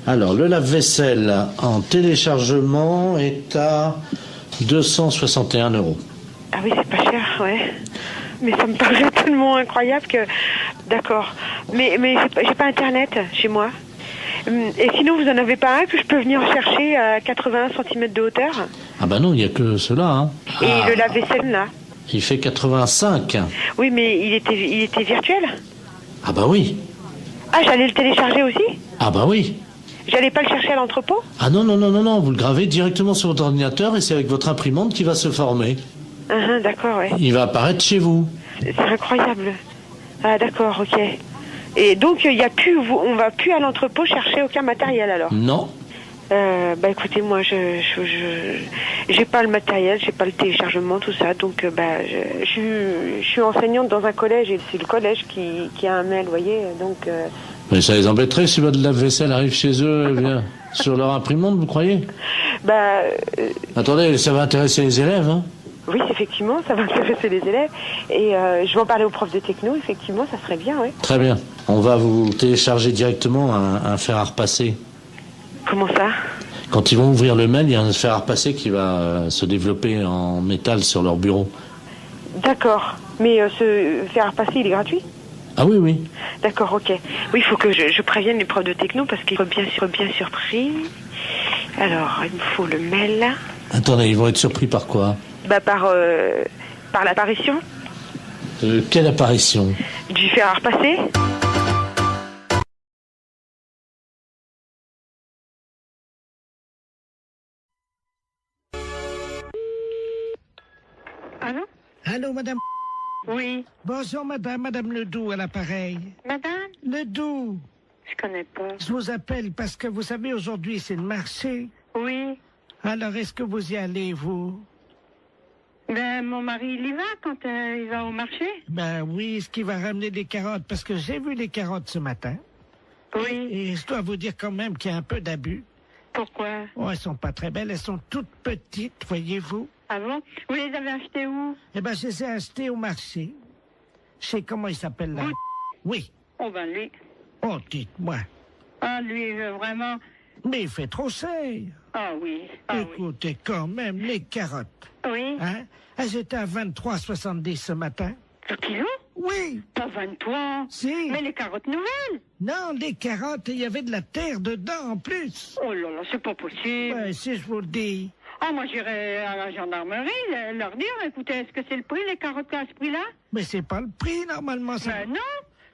Alors, le lave-vaisselle en téléchargement est à 261 €. Ah oui, c'est pas cher, ouais. Mais ça me paraît tellement incroyable que... D'accord. Mais j'ai pas Internet chez moi. Et sinon, vous en avez pas un que je peux venir chercher à 81 cm de hauteur? Ah bah non, il n'y a que cela. Hein. Et le lave-vaisselle, là? Il fait 85. Oui, mais il était virtuel? Ah bah oui. Ah, j'allais le télécharger aussi? Ah bah oui. J'allais pas le chercher à l'entrepôt? Ah non, vous le gravez directement sur votre ordinateur et c'est avec votre imprimante qui va se former. D'accord, ouais. Il va apparaître chez vous. C'est incroyable. Ah d'accord, ok. Et donc, on va plus à l'entrepôt chercher aucun matériel alors? Non. Bah écoutez, moi j'ai pas le matériel, j'ai pas le téléchargement, tout ça, donc je suis enseignante dans un collège et c'est le collège qui a un mail, vous voyez, donc... Mais ça les embêterait si votre lave-vaisselle arrive chez eux, eh bien, sur leur imprimante, vous croyez? Attendez, ça va intéresser les élèves, hein? Oui, effectivement, ça va intéresser les élèves. Et je vais en parler aux profs de techno, effectivement, ça serait bien, oui. Très bien. On va vous télécharger directement un fer à repasser. Comment ça? Quand ils vont ouvrir le mail, il y a un fer à repasser qui va se développer en métal sur leur bureau. D'accord. Mais ce fer à repasser, il est gratuit? Ah oui, oui. D'accord, ok. Oui, il faut que je prévienne les profs de techno parce qu'ils sont bien surpris. Alors, il me faut le mail. Attendez, ils vont être surpris par quoi? Par l'apparition. Quelle apparition? Du fer à repasser. Allô? Allô, madame? Oui. Bonjour, madame Ledoux à l'appareil. Madame? Ledoux. Je connais pas. Je vous appelle parce que vous savez, aujourd'hui, c'est le marché. Oui. Alors, est-ce que vous y allez, vous? Ben, mon mari, il y va quand il va au marché? Ben oui, est-ce qu'il va ramener des carottes? Parce que j'ai vu les carottes ce matin. Oui. Et je dois vous dire quand même qu'il y a un peu d'abus. Pourquoi? Oh, elles sont pas très belles, elles sont toutes petites, voyez-vous. Ah bon? Vous les avez achetées où? Eh ben, je les ai achetées au marché. Je sais comment il s'appelle là. Oui. Oh ben lui. Oh, dites-moi. Ah, lui, vraiment... Mais il fait trop cher. Ah oui. Écoutez, quand même, les carottes. Oui. Hein? Elles étaient à 23,70 ce matin. Le kilo? Oui. Pas 23. Si. Mais les carottes nouvelles. Non, les carottes, il y avait de la terre dedans en plus. Oh là là, c'est pas possible. Ouais, si je vous le dis. Ah, moi j'irai à la gendarmerie leur dire, écoutez, est-ce que c'est le prix, les carottes à ce prix-là? Mais c'est pas le prix, normalement. Ça... Ben non,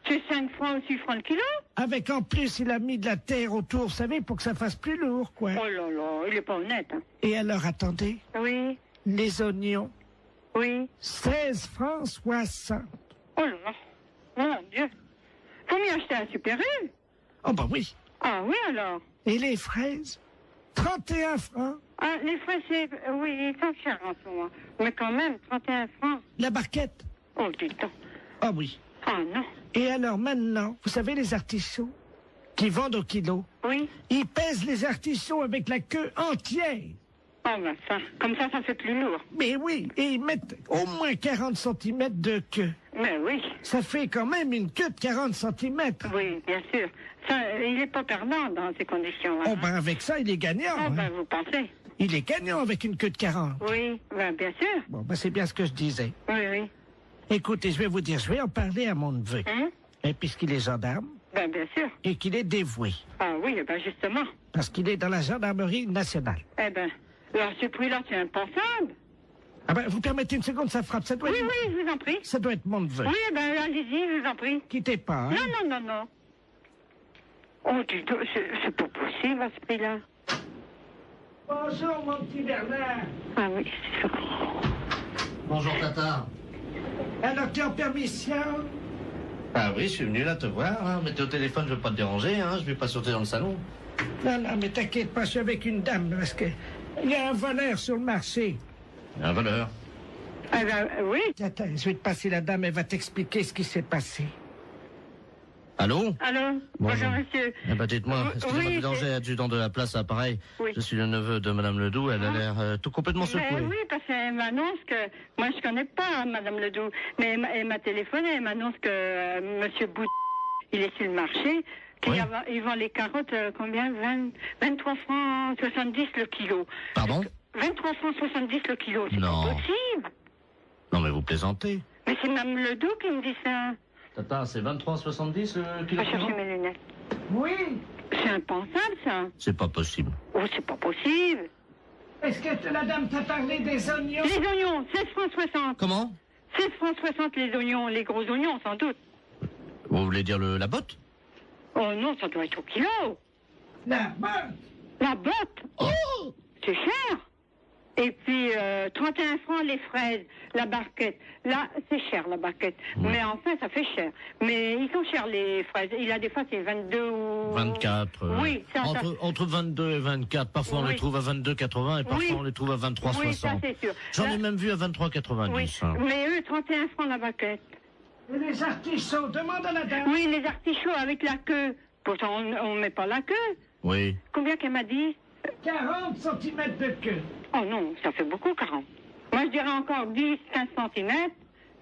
c'est 5 francs ou 6 francs le kilo. Avec en plus, il a mis de la terre autour, vous savez, pour que ça fasse plus lourd, quoi. Oh là là, il est pas honnête. Hein. Et alors, attendez. Oui. Les oignons. Oui. 16 francs 60. Oh là là, mon Dieu. Faut mieux acheter un Super U. Oh bah oui. Ah oui, alors. Et les fraises 31 francs. Ah, les fraises, oui, ils sont chers en ce moment. Mais quand même, 31 francs. La barquette. Oh, dis donc. Ah oui. Ah non. Et alors maintenant, vous savez les artichauts qui vendent au kilo? Oui. Ils pèsent les artichauts avec la queue entière. Oh ben ça, comme ça fait plus lourd. Mais oui, et ils mettent au moins 40 cm de queue. Mais oui. Ça fait quand même une queue de 40 cm. Oui, bien sûr. Ça, il n'est pas perdant dans ces conditions-là. Oh ben avec ça, il est gagnant. Oh ben hein. vous pensez? Il est gagnant avec une queue de 40. Oui, ben bien sûr. Bon, ben c'est bien ce que je disais. Oui, oui. Écoutez, je vais vous dire, je vais en parler à mon neveu. Et puisqu'il est gendarme. Ben bien sûr. Et qu'il est dévoué. Ah oui, ben justement. Parce qu'il est dans la gendarmerie nationale. Eh ben, alors ce prix-là, c'est impensable. Ah ben, vous permettez une seconde, ça frappe. Ça doit Oui, être... oui, je vous en prie. Ça doit être mon neveu. Oui, eh ben allez-y, je vous en prie. Quittez pas, hein. Non, non, non, non. Oh, dis donc, c'est pas possible à ce prix-là. Bonjour, mon petit Bernard. Ah oui, c'est ça. Bonjour, Tata. Alors, tu es en permission? Ah oui, je suis venu là te voir, hein. Mais t'es au téléphone, je veux pas te déranger, hein. Je vais pas sauter dans le salon. Non, non, mais t'inquiète pas, je suis avec une dame, parce que il y a un voleur sur le marché. Un voleur. Ah ben, oui. Attends, je vais te passer la dame, elle va t'expliquer ce qui s'est passé. Allô? Allô? Bonjour, monsieur. Eh ben, dites-moi, excusez-moi oui, du danger, adjudant de la place, appareil. Oui. Je suis le neveu de Madame Ledoux, elle a l'air tout complètement secouée. Mais oui, parce qu'elle m'annonce que... Moi, je connais pas Madame Ledoux, mais elle m'a téléphoné, elle m'annonce que Monsieur Bout, il est sur le marché, qu'il vend les carottes, combien? 23 francs 70 le kilo. Pardon? 23 francs 70 le kilo, c'est Non. pas possible. Non, mais vous plaisantez. Mais c'est Madame Ledoux qui me dit ça. Tata, c'est 23,70 le Je kilo? vais chercher mes lunettes. Oui. C'est impensable, ça. C'est pas possible. Oh, c'est pas possible. Est-ce que la dame t'a parlé des oignons? Les oignons, 16 francs 60. Comment? 16 francs 60 les oignons, les gros oignons, sans doute. Vous voulez dire la botte? Oh non, ça doit être au kilo. La botte. La botte? Oh! C'est cher. Et puis, 31 francs les fraises, la barquette. Là, c'est cher, la barquette. Mais enfin, ça fait cher. Mais ils sont chers, les fraises. Il a des fois, c'est 22 ou... 24. Oui, ça... Entre 22 et 24. Parfois, on les trouve à 22,80 et parfois, on les trouve à 23,60. Oui, ça, c'est sûr. J'en ai même vu à 23,90. Oui, mais eux, 31 francs la barquette. Et les artichauts, demande à la dame. Oui, les artichauts avec la queue. Pourtant, on ne met pas la queue. Oui. Combien qu'elle m'a dit? 40 cm de queue. Oh non, ça fait beaucoup, 40. Moi, je dirais encore 10, 15 cm.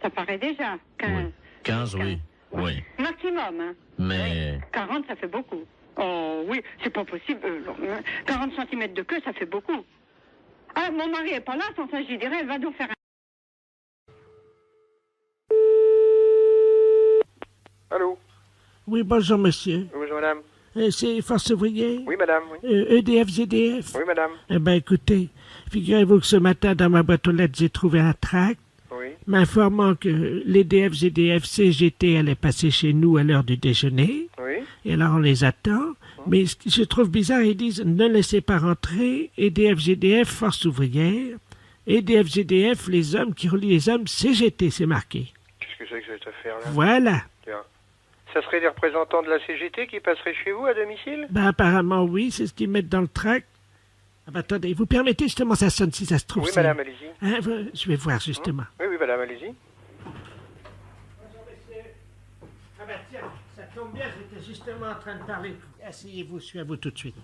Ça paraît déjà. 15. Oui. 15, oui. Oui. Maximum, hein. Mais... 40, ça fait beaucoup. Oh oui, c'est pas possible. 40 cm de queue, ça fait beaucoup. Ah, mon mari est pas là, sans ça, je dirais, elle va donc faire un... Allô? Oui, bonjour, monsieur. Bonjour, madame. C'est Force ouvrière? Oui, madame, oui. EDF, ZDF? Oui, madame. Eh ben, écoutez, figurez-vous que ce matin, dans ma boîte aux lettres, j'ai trouvé un tract m'informant que l'EDF, ZDF, CGT allait passer chez nous à l'heure du déjeuner. Oui. Et alors, on les attend. Mais ce que je trouve bizarre, ils disent « Ne laissez pas rentrer, EDF, ZDF, Force ouvrière, EDF, ZDF, les hommes qui relient les hommes, CGT », c'est marqué. Qu'est-ce que c'est que cette affaire-là? Voilà. Tiens. Ça serait des représentants de la CGT qui passeraient chez vous à domicile? Ben, apparemment, oui, c'est ce qu'ils mettent dans le tract. Ah ben, attendez, vous permettez justement, ça sonne si ça se trouve. Oui, madame, allez-y. Hein, je vais voir justement. Oui, oui, madame, allez-y. Bonjour, monsieur. Ah ben tiens, ça tombe bien, j'étais justement en train de parler. Asseyez-vous, je suis à vous tout de suite.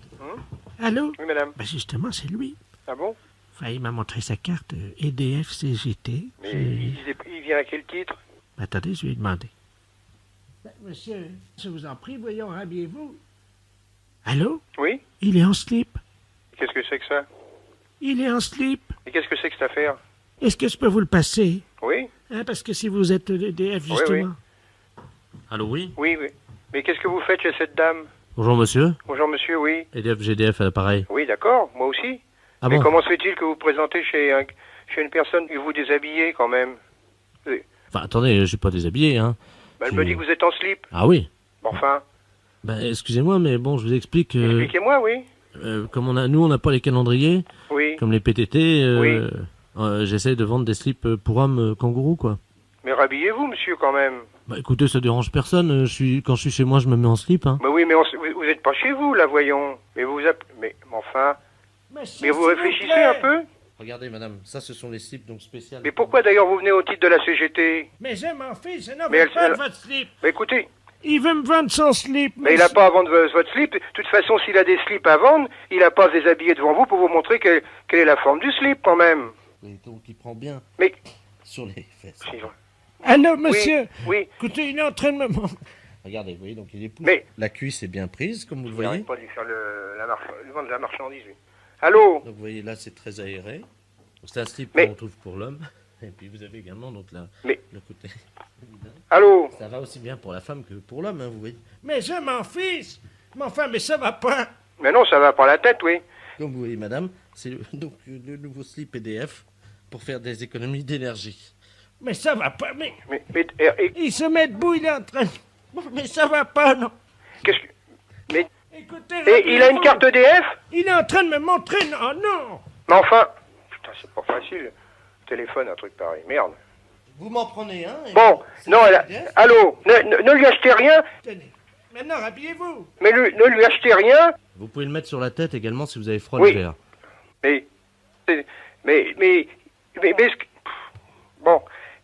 Allô? Oui, madame. Ben justement, c'est lui. Ah bon? Enfin, il m'a montré sa carte EDF CGT. Mais il vient à quel titre? Ben, attendez, je vais lui demander. Ben, monsieur, je vous en prie, voyons, habillez-vous. Allô? Oui? Il est en slip. Qu'est-ce que c'est que ça? Il est en slip. Et qu'est-ce que c'est que cette affaire? Est-ce que je peux vous le passer? Oui? Hein, parce que si vous êtes EDF, justement. Oui, oui. Allô, oui? Oui, oui. Mais qu'est-ce que vous faites chez cette dame? Bonjour, monsieur. Bonjour, monsieur, oui. EDF, GDF à l'appareil. Oui, d'accord, moi aussi. Ah mais bon? comment se fait-il que vous vous présentez chez une personne et vous déshabillez quand même? Oui. Enfin, attendez, je suis pas déshabillé, hein. Elle me dit que vous êtes en slip. Ah oui? Enfin. Ben, excusez-moi, mais bon, je vous explique... Expliquez-moi, oui. Comme nous, on n'a pas les calendriers. Oui. Comme les PTT, oui. J'essaie de vendre des slips pour hommes kangourous, quoi. Mais rhabillez-vous, monsieur, quand même. Bah écoutez, ça dérange personne. Quand je suis chez moi, je me mets en slip, hein. Mais oui, mais vous êtes pas chez vous, là, voyons. Mais mais enfin... Mais vous réfléchissez un peu? Regardez, madame, ça, ce sont les slips, donc spéciales. Mais pourquoi, d'ailleurs, vous venez au titre de la CGT? Mais je m'en fiche, je n'en veux pas de votre slip. Mais écoutez... Il veut me vendre son slip. Mais il n'a pas à vendre votre slip. De toute façon, s'il a des slips à vendre, il n'a pas à se déshabiller devant vous pour vous montrer quelle est la forme du slip, quand même. Oui, donc il prend bien. Mais... Sur les fesses. Allô, monsieur? Oui. Écoutez, il est en train de me... Regardez, vous voyez, donc il est plus... Mais... La cuisse est bien prise, comme vous le voyez. Il n'arrête pas de lui faire le vendre de la marchandise, lui. Allô? Donc vous voyez, là, c'est très aéré. C'est un slip qu'on trouve pour l'homme. Et puis vous avez également donc le côté... Allô? Ça va aussi bien pour la femme que pour l'homme, hein, vous voyez. Mais je m'en fiche. Mais enfin, mais ça va pas. Mais non, ça va pas la tête, oui. Comme vous voyez, madame, c'est donc le nouveau slip EDF pour faire des économies d'énergie. Mais ça va pas, mais il se met debout, il est en train... Mais ça va pas, non. Qu'est-ce que... Mais... Écoutez... Et il a une carte EDF? Il est en train de me montrer... Non, non. Mais enfin... Putain, c'est pas facile. Téléphone, un truc pareil. Merde. Vous m'en prenez un? Bon, non, allô, ne lui achetez rien. Tenez, maintenant, habillez-vous. Mais ne lui achetez rien. Vous pouvez le mettre sur la tête également si vous avez froid oui. l'hiver. Mais... Bon.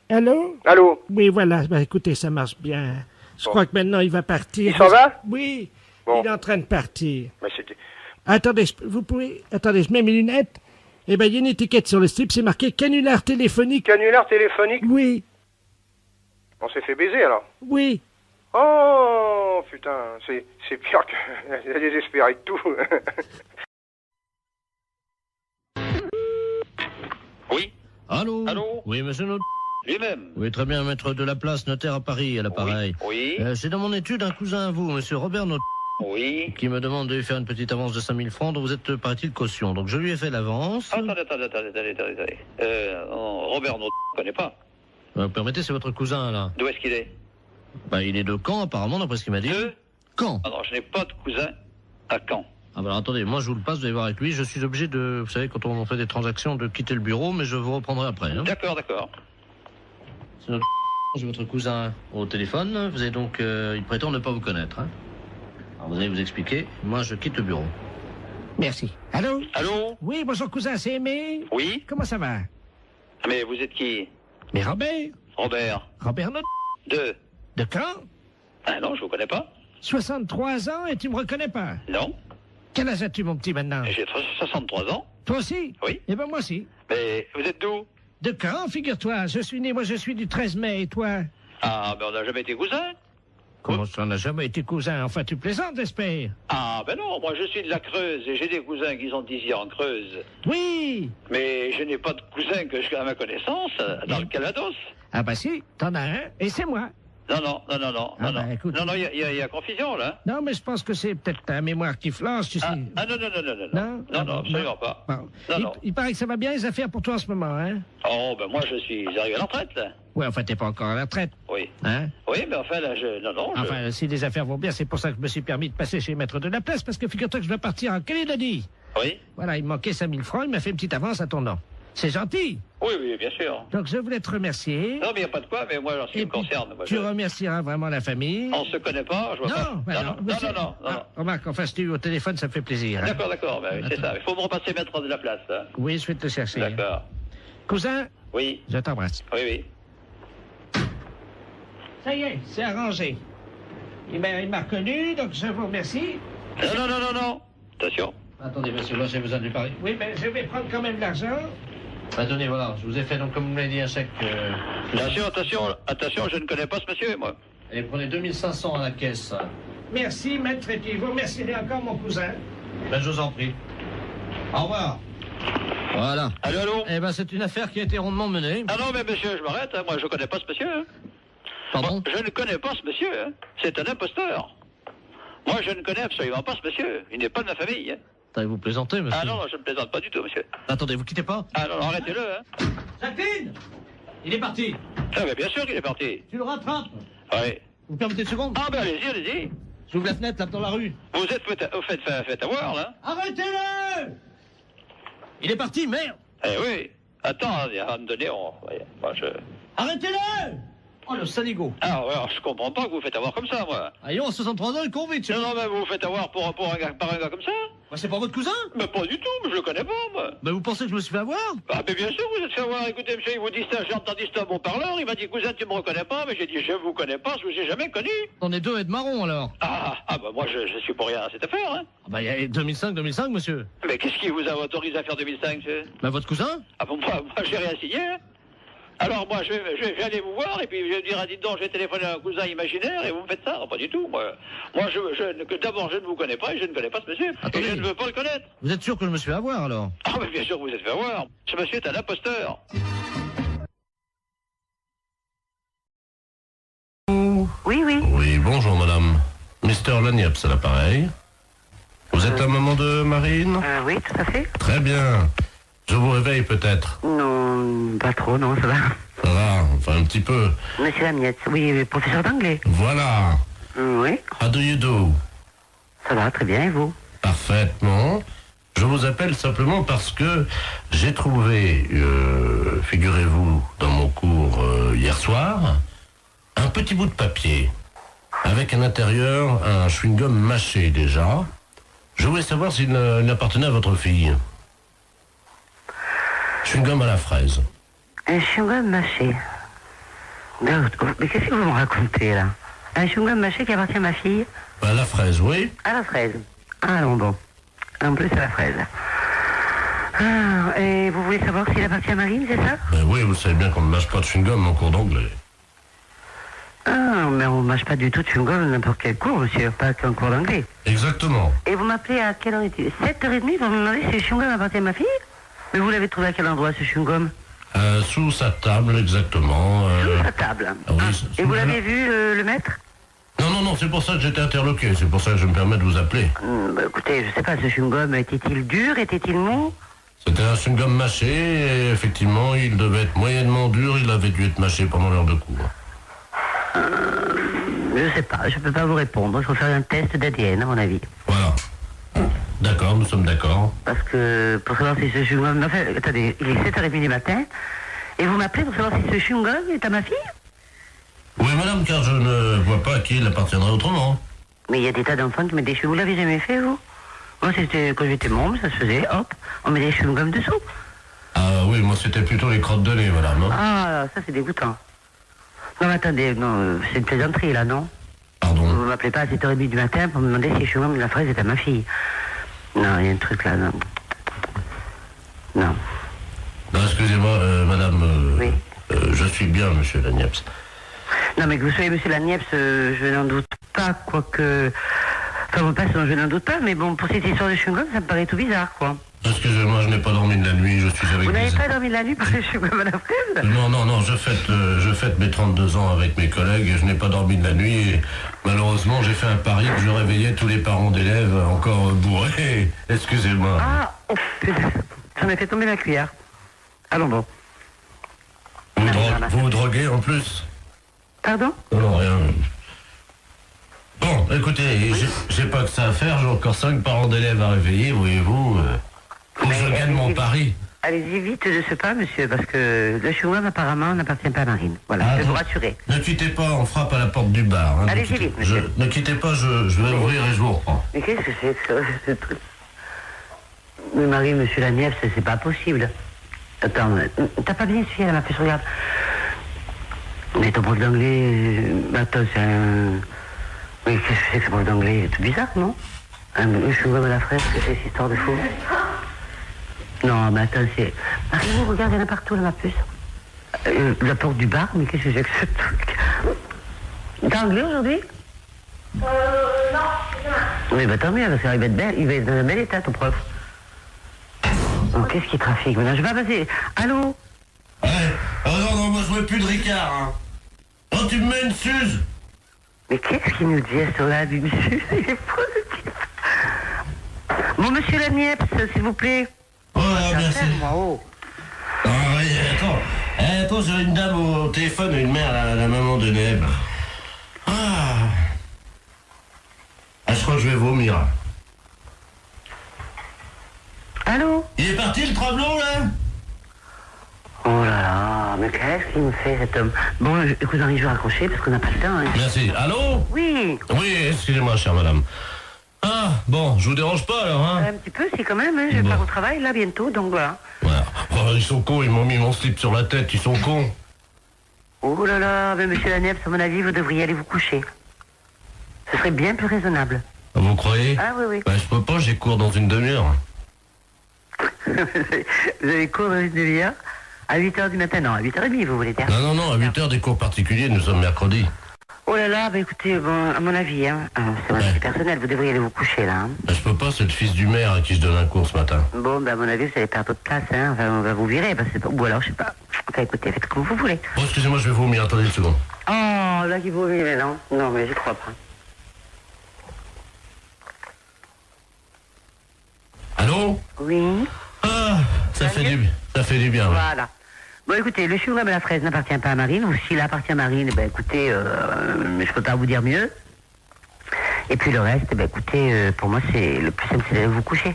Allô? Allô? Oui, voilà, bah, écoutez, ça marche bien. Je crois que maintenant, il va partir. Il s'en va? Oui, bon. Il est en train de partir. Mais c'était... Attendez, vous pouvez... Attendez, je mets mes lunettes. Eh ben, il y a une étiquette sur le slip, c'est marqué canular téléphonique. Canular téléphonique? Oui. On s'est fait baiser, alors? Oui. Oh, putain, c'est pire que... Elle est désespérée de tout. Oui. Allô? Oui, monsieur Notaire. Lui-même. Oui, très bien, maître de la place, notaire à Paris, à l'appareil. Oui. C'est dans mon étude un cousin à vous, monsieur Robert Notaire. Oui. Qui me demande de lui faire une petite avance de 5000 francs dont vous êtes, paraît-il, caution. Donc je lui ai fait l'avance. Attendez. Robert, on ne connaît pas. Vous permettez, c'est votre cousin, là. D'où est-ce qu'il est? Bah, il est de Caen, apparemment, d'après ce qu'il m'a dit. De Caen. Ah non, je n'ai pas de cousin à Caen. Ah bah alors, attendez, moi je vous le passe, vous allez voir avec lui. Je suis obligé de, vous savez, quand on fait des transactions, de quitter le bureau, mais je vous reprendrai après. Hein. D'accord. C'est notre... J'ai votre cousin au téléphone. Vous avez donc... il prétend ne pas vous connaître. Hein. Alors vous allez vous expliquer. Moi, je quitte le bureau. Merci. Allô? Allô? Oui, bonjour cousin, c'est Aimé? Oui? Comment ça va? Mais vous êtes qui? Mais Robert? Robert Notaire. De Caen? Ah non, je vous connais pas. 63 ans et tu me reconnais pas? Non. Quel âge as-tu, mon petit, maintenant? J'ai 63 ans. Toi aussi? Oui. Eh ben moi aussi. Mais vous êtes d'où? De Caen, figure-toi. Je suis du 13 mai, et toi? Ah, ben on n'a jamais été cousins. Comment ça, on n'a jamais été cousins? Enfin, tu plaisantes, j'espère. Ah, ben non, moi je suis de la Creuse et j'ai des cousins qui sont d'ici en Creuse. Oui. Mais je n'ai pas de cousins que je, à ma connaissance dans le Calvados. Ah bah si, t'en as un, et c'est moi. Non, Écoute, non, il y a confusion, là. Non, mais je pense que c'est peut-être ta mémoire qui flanche, tu sais. Non, absolument pas. Bon. Non. Il paraît que ça va bien, les affaires pour toi en ce moment, hein? Oh, ben moi, je suis arrivé à la retraite, là. Oui, enfin, t'es pas encore à la retraite. Oui. Hein? Oui, mais enfin, là, Enfin, si les affaires vont bien, c'est pour ça que je me suis permis de passer chez Maître de la Place, parce que figure-toi que je dois partir en Calédonie. Oui. Voilà, il me manquait 5000 francs, il m'a fait une petite avance à ton nom. C'est gentil. Oui, bien sûr. Donc, je voulais te remercier. Non, mais il n'y a pas de quoi, mais moi, en ce qui me concerne... Moi, tu remercieras vraiment la famille. On se connaît pas, je vois pas. Non. Remarque, enfin, si tu es au téléphone, ça me fait plaisir. Hein. D'accord, ben, c'est ça. Il faut me repasser Maître de la Place. Hein. Oui, je vais te chercher. D'accord. Cousin? Oui. Je t'embrasse. Oui. Ça y est, c'est arrangé. Il m'a reconnu, donc je vous remercie. Non. Attention. Attendez, monsieur, là, j'ai besoin de lui parler. Oui, mais je vais prendre quand même l'argent. Attendez, voilà, je vous ai fait, donc, comme vous m'avez dit, un chèque... Attention, je ne connais pas ce monsieur, moi. Allez, prenez 2500 à la caisse. Merci, maître, et puis vous remercierez encore mon cousin. Ben, je vous en prie. Au revoir. Voilà. Allô? Eh ben, c'est une affaire qui a été rondement menée. Ah non, mais monsieur, je m'arrête, hein. Moi, je connais pas ce monsieur. Hein. Pardon? Bon, je ne connais pas ce monsieur, hein. C'est un imposteur. Moi, je ne connais absolument pas ce monsieur. Il n'est pas de ma famille. Hein. Attendez, vous plaisantez, monsieur? Ah non, je ne plaisante pas du tout, monsieur. Attendez, vous quittez pas? Ah non, arrêtez-le, hein. Jacqueline! Il est parti. Ah, mais bien sûr qu'il est parti. Tu le rattrapes? Oui. Vous permettez une seconde? Ah, ben allez-y, allez-y. J'ouvre la fenêtre, là, dans la rue. Vous êtes fait avoir, là. Arrêtez-le! Il est parti, merde! Eh oui. Attends, à un moment donné, Arrêtez-le! Oh, le saligo. Ah, ouais, alors, je comprends pas que vous faites avoir comme ça, moi. Allons, à 63 ans, le con vite. Non, mais vous vous faites avoir par un gars comme ça? Bah, c'est pas votre cousin? Mais pas du tout, mais je le connais pas, moi. Bah, vous pensez que je me suis fait avoir? Ah, mais bien sûr, vous êtes fait avoir. Écoutez, monsieur, il vous dit ça, j'ai entendu ça à bon parleur. Il m'a dit, cousin, tu me reconnais pas? Mais j'ai dit, je vous connais pas, je vous ai jamais connu. On est deux et de marron, alors. Ah, bah, moi, je suis pour rien à cette affaire, hein. Ah, bah, il y a 2005, monsieur. Mais qu'est-ce qui vous a autorisé à faire 2005, monsieur? Bah, votre cousin? Ah, bon, moi, j'ai rien signé, hein. Alors moi, je vais aller vous voir et puis je vais dire, dites donc, je vais téléphoner à un cousin imaginaire et vous me faites ça. Pas du tout, moi. Moi, d'abord, je ne vous connais pas et je ne connais pas ce monsieur. Attendez. Et je ne veux pas le connaître. Vous êtes sûr que je me suis fait avoir, alors? Ah, mais bien sûr que vous êtes fait avoir. Ce monsieur est un imposteur. Oui. Oui, bonjour, madame. Mister Lagniepce à l'appareil. Vous êtes un maman de Marine? Oui, tout à fait. Très bien. Je vous réveille peut-être? Non, pas trop, non, ça va. Ça va, enfin un petit peu. Monsieur Lagniepce, oui, professeur d'anglais. Voilà. Oui. How do you do? Ça va, très bien, et vous? Parfaitement. Je vous appelle simplement parce que j'ai trouvé, figurez-vous, dans mon cours hier soir, un petit bout de papier, avec à l'intérieur un chewing-gum mâché déjà. Je voulais savoir s'il appartenait à votre fille. Chewing-gum à la fraise. Un chewing-gum mâché. Mais qu'est-ce que vous me racontez, là? Un chewing-gum mâché qui appartient à ma fille? À la fraise, oui. À la fraise. Ah non, bon. En plus, à la fraise. Ah, et vous voulez savoir s'il appartient à Marine, c'est ça? Oui, vous savez bien qu'on ne mâche pas de chewing-gum en cours d'anglais. Ah, mais on ne mâche pas du tout de chewing-gum n'importe quel cours, monsieur, pas qu'un cours d'anglais. Exactement. Et vous m'appelez à quelle heure est-il? 7h30, vous me demandez si le chewing-gum appartient à ma fille? Mais vous l'avez trouvé à quel endroit, ce chewing-gum? Sous sa table, exactement. Sous sa table. Ah, oui, et vous l'avez vu le mettre? Non, c'est pour ça que j'étais interloqué. C'est pour ça que je me permets de vous appeler. Bah, écoutez, je sais pas, ce chewing-gum, était-il dur? Était-il mou? C'était un chewing-gum mâché, et effectivement, il devait être moyennement dur. Il avait dû être mâché pendant l'heure de cours. Je sais pas, je peux pas vous répondre. Il faut faire un test d'ADN, à mon avis. Voilà. D'accord, nous sommes d'accord. Parce que, pour savoir si ce chewing-gum... Enfin, attendez, il est 7h30 du matin, et vous m'appelez pour savoir si ce chewing-gum est à ma fille? Oui, madame, car je ne vois pas à qui il appartiendrait autrement. Mais il y a des tas d'enfants qui mettent des chewing-gums. Vous l'avez jamais fait, vous? Moi, c'était quand j'étais môme, ça se faisait, hop, on met des chewing-gums dessous. Ah oui, moi, c'était plutôt les crottes de nez, madame. Hein. Ah, ça, c'est dégoûtant. Non, mais attendez, non, c'est une plaisanterie, là, non? Pardon? Vous m'appelez pas à 7h30 du matin pour me demander si le chewing-gum de la fraise est à ma fille. Non, il y a un truc là, non. Non. Non, excusez-moi, madame. Oui. Je suis bien, monsieur Lagniepce. Non, mais que vous soyez monsieur Lagniepce, je n'en doute pas, quoique... Enfin, vous passez, je n'en doute pas, mais bon, pour cette histoire de chewing-gum, ça me paraît tout bizarre, quoi. Excusez-moi, je n'ai pas dormi de la nuit, je suis avec... Vous n'avez pas dormi de la nuit pour le chewing-gum à la fraise? Non, je fête mes 32 ans avec mes collègues et je n'ai pas dormi de la nuit et malheureusement j'ai fait un pari que je réveillais tous les parents d'élèves encore bourrés. Excusez-moi. Ah, oh, j'en ai fait tomber la cuillère. Allons bon. Vous droguez en plus? Pardon? Non, rien. Bon, écoutez, j'ai pas que ça à faire, j'ai encore 5 parents d'élèves à réveiller, voyez-vous. Faut que je gagne mon pari. Allez-y vite de ce pas, monsieur, parce que le chewing-gum apparemment n'appartient pas à Marine. Voilà, je vais vous rassurer. Ne quittez pas, on frappe à la porte du bar. Hein, allez-y vite, monsieur. Ne quittez pas, je vais ouvrir et je vous reprends. Mais qu'est-ce que c'est que ça, ce truc? Mais Marie, monsieur Lagniepce, c'est pas possible. Attends, t'as pas bien suivi, elle m'a fait regarde. Mais ton prof d'anglais... Attends, c'est un... Mais qu'est-ce que c'est que ce prof d'anglais? C'est tout bizarre, non? Un chewing-gum à la fraise, que c'est cette histoire de fou? Non, mais attends, c'est... Marie, regarde, il y en a partout, là, ma puce. La porte du bar, mais qu'est-ce que c'est que ce truc? T'as anglais aujourd'hui? Non. Oui, bah tant mieux, parce qu'il va être belle, il va être dans un bel état, ton prof. Oh, qu'est-ce qui trafique maintenant? Je vais passer. Allô? Ouais. Oh non, moi je veux plus de Ricard, hein. Oh Oh, tu me mets une suze. Mais qu'est-ce qu'il nous dit à ce là d'une suze? Il est fou, ce type. Bon, monsieur Laniepce, s'il vous plaît. Oh, merci. Oh. Ah oui, attends. Attends, j'ai une dame au téléphone, une mère, la maman de Neb. Ah, je crois que je vais vomir. Allô? Il est parti le tremblant là? Oh là là, mais qu'est-ce qu'il me fait cet homme? Bon, écoute, Henri, je vais raccrocher parce qu'on n'a pas le temps. Hein. Merci. Allô? Oui. Oui, excusez-moi, chère madame. Ah, bon, je vous dérange pas alors, hein? Un petit peu, si quand même, hein, je vais pas au travail là bientôt, donc voilà. Voilà. Oh, ils sont cons, ils m'ont mis mon slip sur la tête, ils sont cons. Oh là là, mais monsieur Laniepce, à mon avis, vous devriez aller vous coucher. Ce serait bien plus raisonnable. Vous croyez? Ah oui, oui. Bah, je peux pas, j'ai cours dans une demi-heure. Vous avez cours dans une demi-heure? À 8h du matin? Non, à 8h30, vous voulez dire? Non, à 8h des cours particuliers, nous sommes mercredi. Oh là là, bah écoutez, bon, à mon avis, hein, c'est mon avis personnel, vous devriez aller vous coucher là. Hein. Bah, je peux pas, c'est le fils du maire à qui je donne un cours ce matin. Bon, bah à mon avis, vous allez perdre votre place, hein, enfin, on va vous virer, parce que ou alors, je sais pas. Enfin, écoutez, faites comme vous voulez. Oh, excusez-moi, je vais vomir, attendez une seconde. Oh, là, qui vomit, mais non. Non, mais j'y crois pas. Allô? Oui. Ah, ça fait du bien. Ouais. Voilà. Bon, écoutez, le chewing-gum et la fraise n'appartient pas à Marine, ou s'il appartient à Marine, ben écoutez, je peux pas vous dire mieux. Et puis le reste, ben écoutez, pour moi, c'est le plus simple, c'est d'aller vous coucher.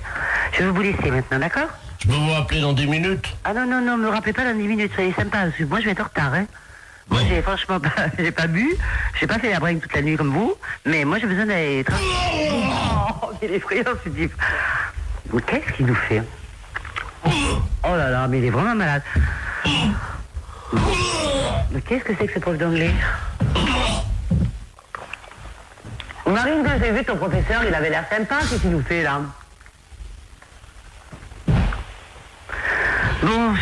Je vais vous laisser maintenant, d'accord? Je peux vous rappeler dans 10 minutes? Ah non, me rappelez pas dans 10 minutes, soyez sympa, parce que moi, je vais être en retard, hein. Moi, j'ai franchement pas, j'ai pas bu, j'ai pas fait la bringue toute la nuit comme vous, mais moi, j'ai besoin d'aller... Oh, il est effrayant, ce type. Mais qu'est-ce qu'il nous fait? Oh là là, mais il est vraiment malade. Mais qu'est-ce que c'est que ce prof d'anglais? Marine, que j'ai vu ton professeur, il avait l'air sympa, qu'est-ce qu'il nous fait là? Bon.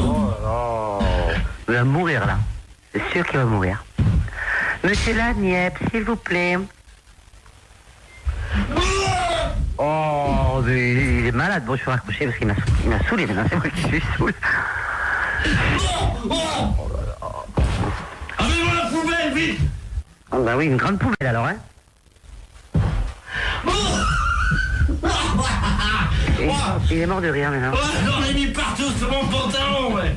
Oh là là. Il va mourir là. C'est sûr qu'il va mourir. Monsieur Laniepce, s'il vous plaît. Oh, mais il est malade. Bon, je vais raccrocher parce qu'il m'a saoulé maintenant. C'est moi qui suis saoul. Oh là là. Avez-moi la poubelle, vite! Ah bah oui, une grande poubelle alors, hein. Il est mort de rire maintenant. Oh, j'en ai mis partout sur mon pantalon, ouais.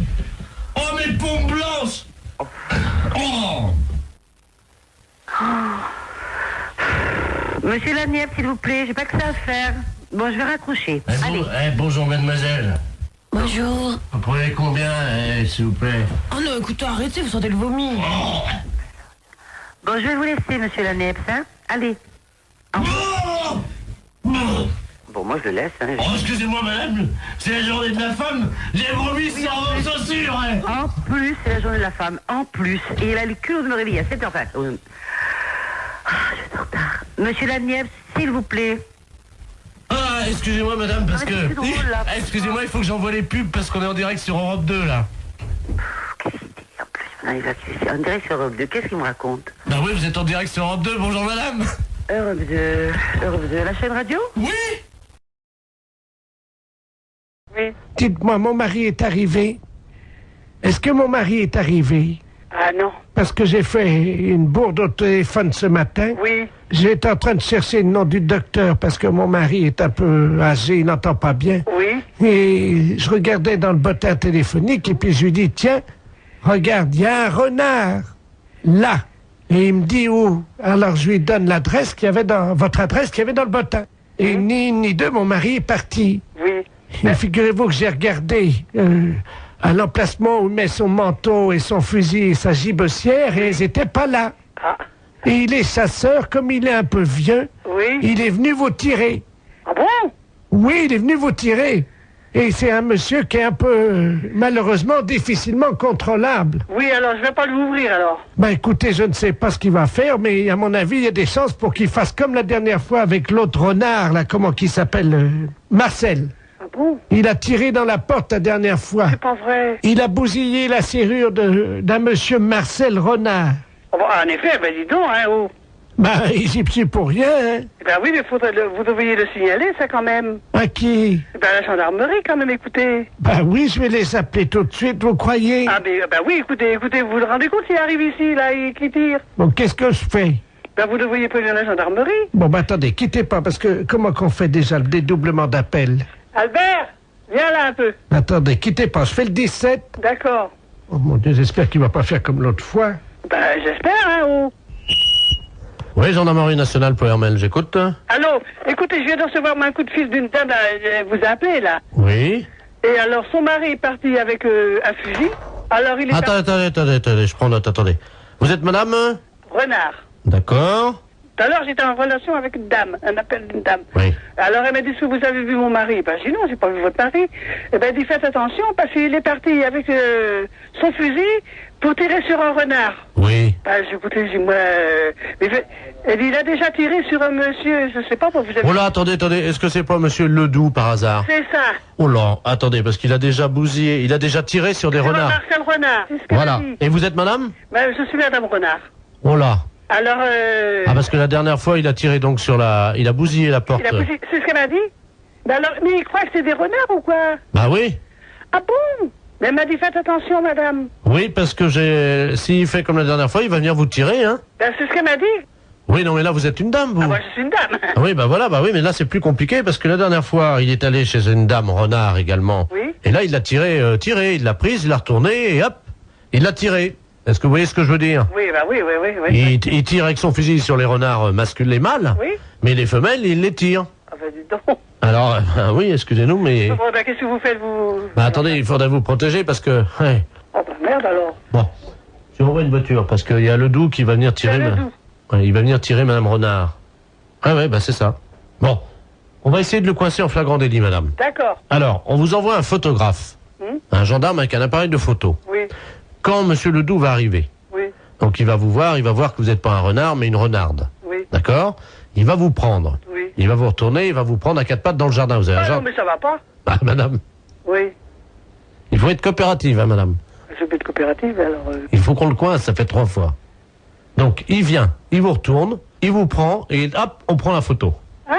Oh, mes pompes blanches! Oh! Monsieur Laniepce, s'il vous plaît, j'ai pas que ça à faire. Bon, je vais raccrocher. Allez. Bonjour, mademoiselle. Bonjour. Vous prenez combien, s'il vous plaît? Oh non, écoutez, arrêtez, vous sentez le vomi. Oh. Bon, je vais vous laisser, monsieur Laniepce, hein. Allez. Oh. Bon, moi, je le laisse, hein. Oh, excusez-moi, madame, c'est la journée de la femme. J'ai vomi sur vos chaussures, hein. En plus, c'est la journée de la femme. En plus. Et il a le culot de me réveiller à 7h. Je suis en retard. Monsieur Laniepce, s'il vous plaît. Ah, excusez-moi, madame, parce que... Drôle, là, excusez-moi, il faut que j'envoie les pubs parce qu'on est en direct sur Europe 2, là. Qu'est-ce qu'il dit en plus? Non, il va en direct sur Europe 2. Qu'est-ce qu'il me raconte? Bah oui, vous êtes en direct sur Europe 2. Bonjour, madame. Europe 2, la chaîne radio? Oui. Oui. Dites-moi, mon mari est arrivé. Est-ce que mon mari est arrivé? Ah non. Parce que j'ai fait une bourde au téléphone ce matin. Oui. J'étais en train de chercher le nom du docteur parce que mon mari est un peu âgé, il n'entend pas bien. Oui. Et je regardais dans le bottin téléphonique et puis je lui dis, tiens, regarde, il y a un renard là. Et il me dit où? Alors je lui donne l'adresse qu'il y avait dans, votre adresse qu'il y avait dans le bottin. Et ni une ni deux, mon mari est parti. Oui. Et figurez-vous que j'ai regardé à l'emplacement où il met son manteau et son fusil et sa gibecière et ils n'étaient pas là. Ah. Et il est chasseur, comme il est un peu vieux, Oui. il est venu vous tirer. Ah bon? Oui, il est venu vous tirer. Et c'est un monsieur qui est un peu, malheureusement, difficilement contrôlable. Oui, alors je vais pas l'ouvrir alors. Ben écoutez, je ne sais pas ce qu'il va faire, mais à mon avis, il y a des chances pour qu'il fasse comme la dernière fois avec l'autre renard, là, comment qu'il s'appelle, Marcel. Ah bon? Il a tiré dans la porte la dernière fois. C'est pas vrai. Il a bousillé la serrure d'un monsieur Marcel Renard. Oh, bah, en effet, ben dis donc, hein, oh. Bah, j'y suis pour rien, hein. Ben oui, mais vous devriez le signaler, ça, quand même. À qui? Ben, à la gendarmerie, quand même, écoutez. Bah oui, je vais les appeler tout de suite, vous croyez? Ah, mais, ben oui, écoutez, vous vous rendez compte s'il arrive ici, là, et qu'il tire? Bon, qu'est-ce que je fais? Ben, vous devriez prévenir la gendarmerie. Bon, bah attendez, quittez pas, parce que comment qu'on fait déjà le dédoublement d'appel? Albert, viens là un peu. Attendez, quittez pas, je fais le 17. D'accord. Oh mon Dieu, j'espère qu'il va pas faire comme l'autre fois. Ben, j'espère, hein, oh. Oui, gendarmerie nationale pour Hermel, j'écoute. Allô, écoutez, je viens de recevoir un coup de fil d'une dame, elle vous a appelé, là. Oui. Et alors, son mari est parti avec un fusil. Alors, il est Attendez, je prends note, attendez. Vous êtes madame? Renard. D'accord. Tout à l'heure, j'étais en relation avec une dame, un appel d'une dame. Oui. Alors, elle m'a dit, est-ce que vous avez vu mon mari? Ben, j'ai dit, non, j'ai pas vu votre mari. Eh ben, elle dit, faites attention, parce qu'il est parti avec son fusil pour tirer sur un renard. Oui. Ben, écoutez, j'ai moi... elle dit, il a déjà tiré sur un monsieur, je sais pas, vous avez... Oh là, attendez, est-ce que c'est pas monsieur Ledoux, par hasard? C'est ça. Oh là, attendez, parce qu'il a déjà bousillé, il a déjà tiré sur des renards. Marcel Renard, c'est ce qu'elle Voilà. a dit. Et vous êtes madame? Ben, je suis madame Renard. Oh là. Alors, Ah, parce que la dernière fois, il a tiré donc sur la... Il a bousillé la porte. C'est ce qu'elle m'a dit? Ben alors, mais il croit que c'est des renards ou quoi? Bah oui. Ah bon? Mais elle m'a dit, faites attention, madame. Oui, parce que s'il fait comme la dernière fois, il va venir vous tirer, hein. Ben, c'est ce qu'elle m'a dit. Oui, non, mais là, vous êtes une dame, vous. Ah, moi, je suis une dame. Ah oui, bah voilà, bah oui, mais là, c'est plus compliqué, parce que la dernière fois, il est allé chez une dame renard également. Oui. Et là, il l'a tiré, il l'a prise, il l'a retournée, et hop, il l'a tiré. Est-ce que vous voyez ce que je veux dire? Oui, bah oui. Il tire avec son fusil sur les renards masculins, les mâles, oui. Mais les femelles, il les tire. Ah ben, dis donc. Alors, oui, excusez-nous, mais... Bon, ben, qu'est-ce que vous faites, vous? Bah, attendez, il faudrait vous protéger, parce que... Ouais. Oh, ben, merde, alors. Bon, je renvoie une voiture, parce qu'il y a Ledoux qui va venir tirer... Ouais, il va venir tirer Madame Renard. Ah ouais, bah c'est ça. Bon, on va essayer de le coincer en flagrant délit, madame. D'accord. Alors, on vous envoie un photographe, un gendarme avec un appareil de photo. Oui. Quand Monsieur Ledoux va arriver, oui. Donc il va vous voir que vous n'êtes pas un renard, mais une renarde. Oui. D'accord? Il va vous prendre. Oui. Il va vous retourner, il va vous prendre à quatre pattes dans le jardin. Vous avez un non, jardin? mais ça va pas. Ah, madame. Oui. Il faut être coopérative, hein, madame. Je vais être coopérative, alors... Il faut qu'on le coince, ça fait 3 fois. Donc, il vient, il vous retourne, il vous prend, et hop, on prend la photo. Hein?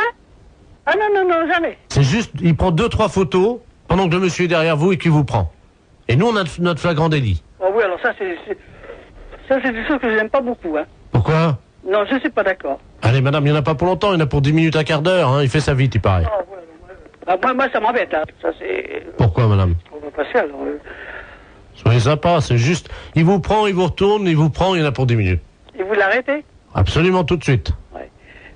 Ah non, jamais. C'est juste, il prend 2-3 photos, pendant que le monsieur est derrière vous et qu'il vous prend. Et nous, on a notre flagrant délit. Oh oui, alors ça, c'est des choses que je n'aime pas beaucoup, hein. Pourquoi? Non, je suis pas d'accord. Allez, madame, il n'y en a pas pour longtemps, il y en a pour 10 minutes, un quart d'heure, hein, il fait sa vite, il paraît. Oh, ouais. Ah, moi, ça m'embête, hein. Ça, c'est... Pourquoi, madame? On va passer, alors... Soyez sympa, c'est juste, il vous prend, il vous retourne, il vous prend, il y en a pour 10 minutes. Et vous l'arrêtez? Absolument tout de suite. Ouais.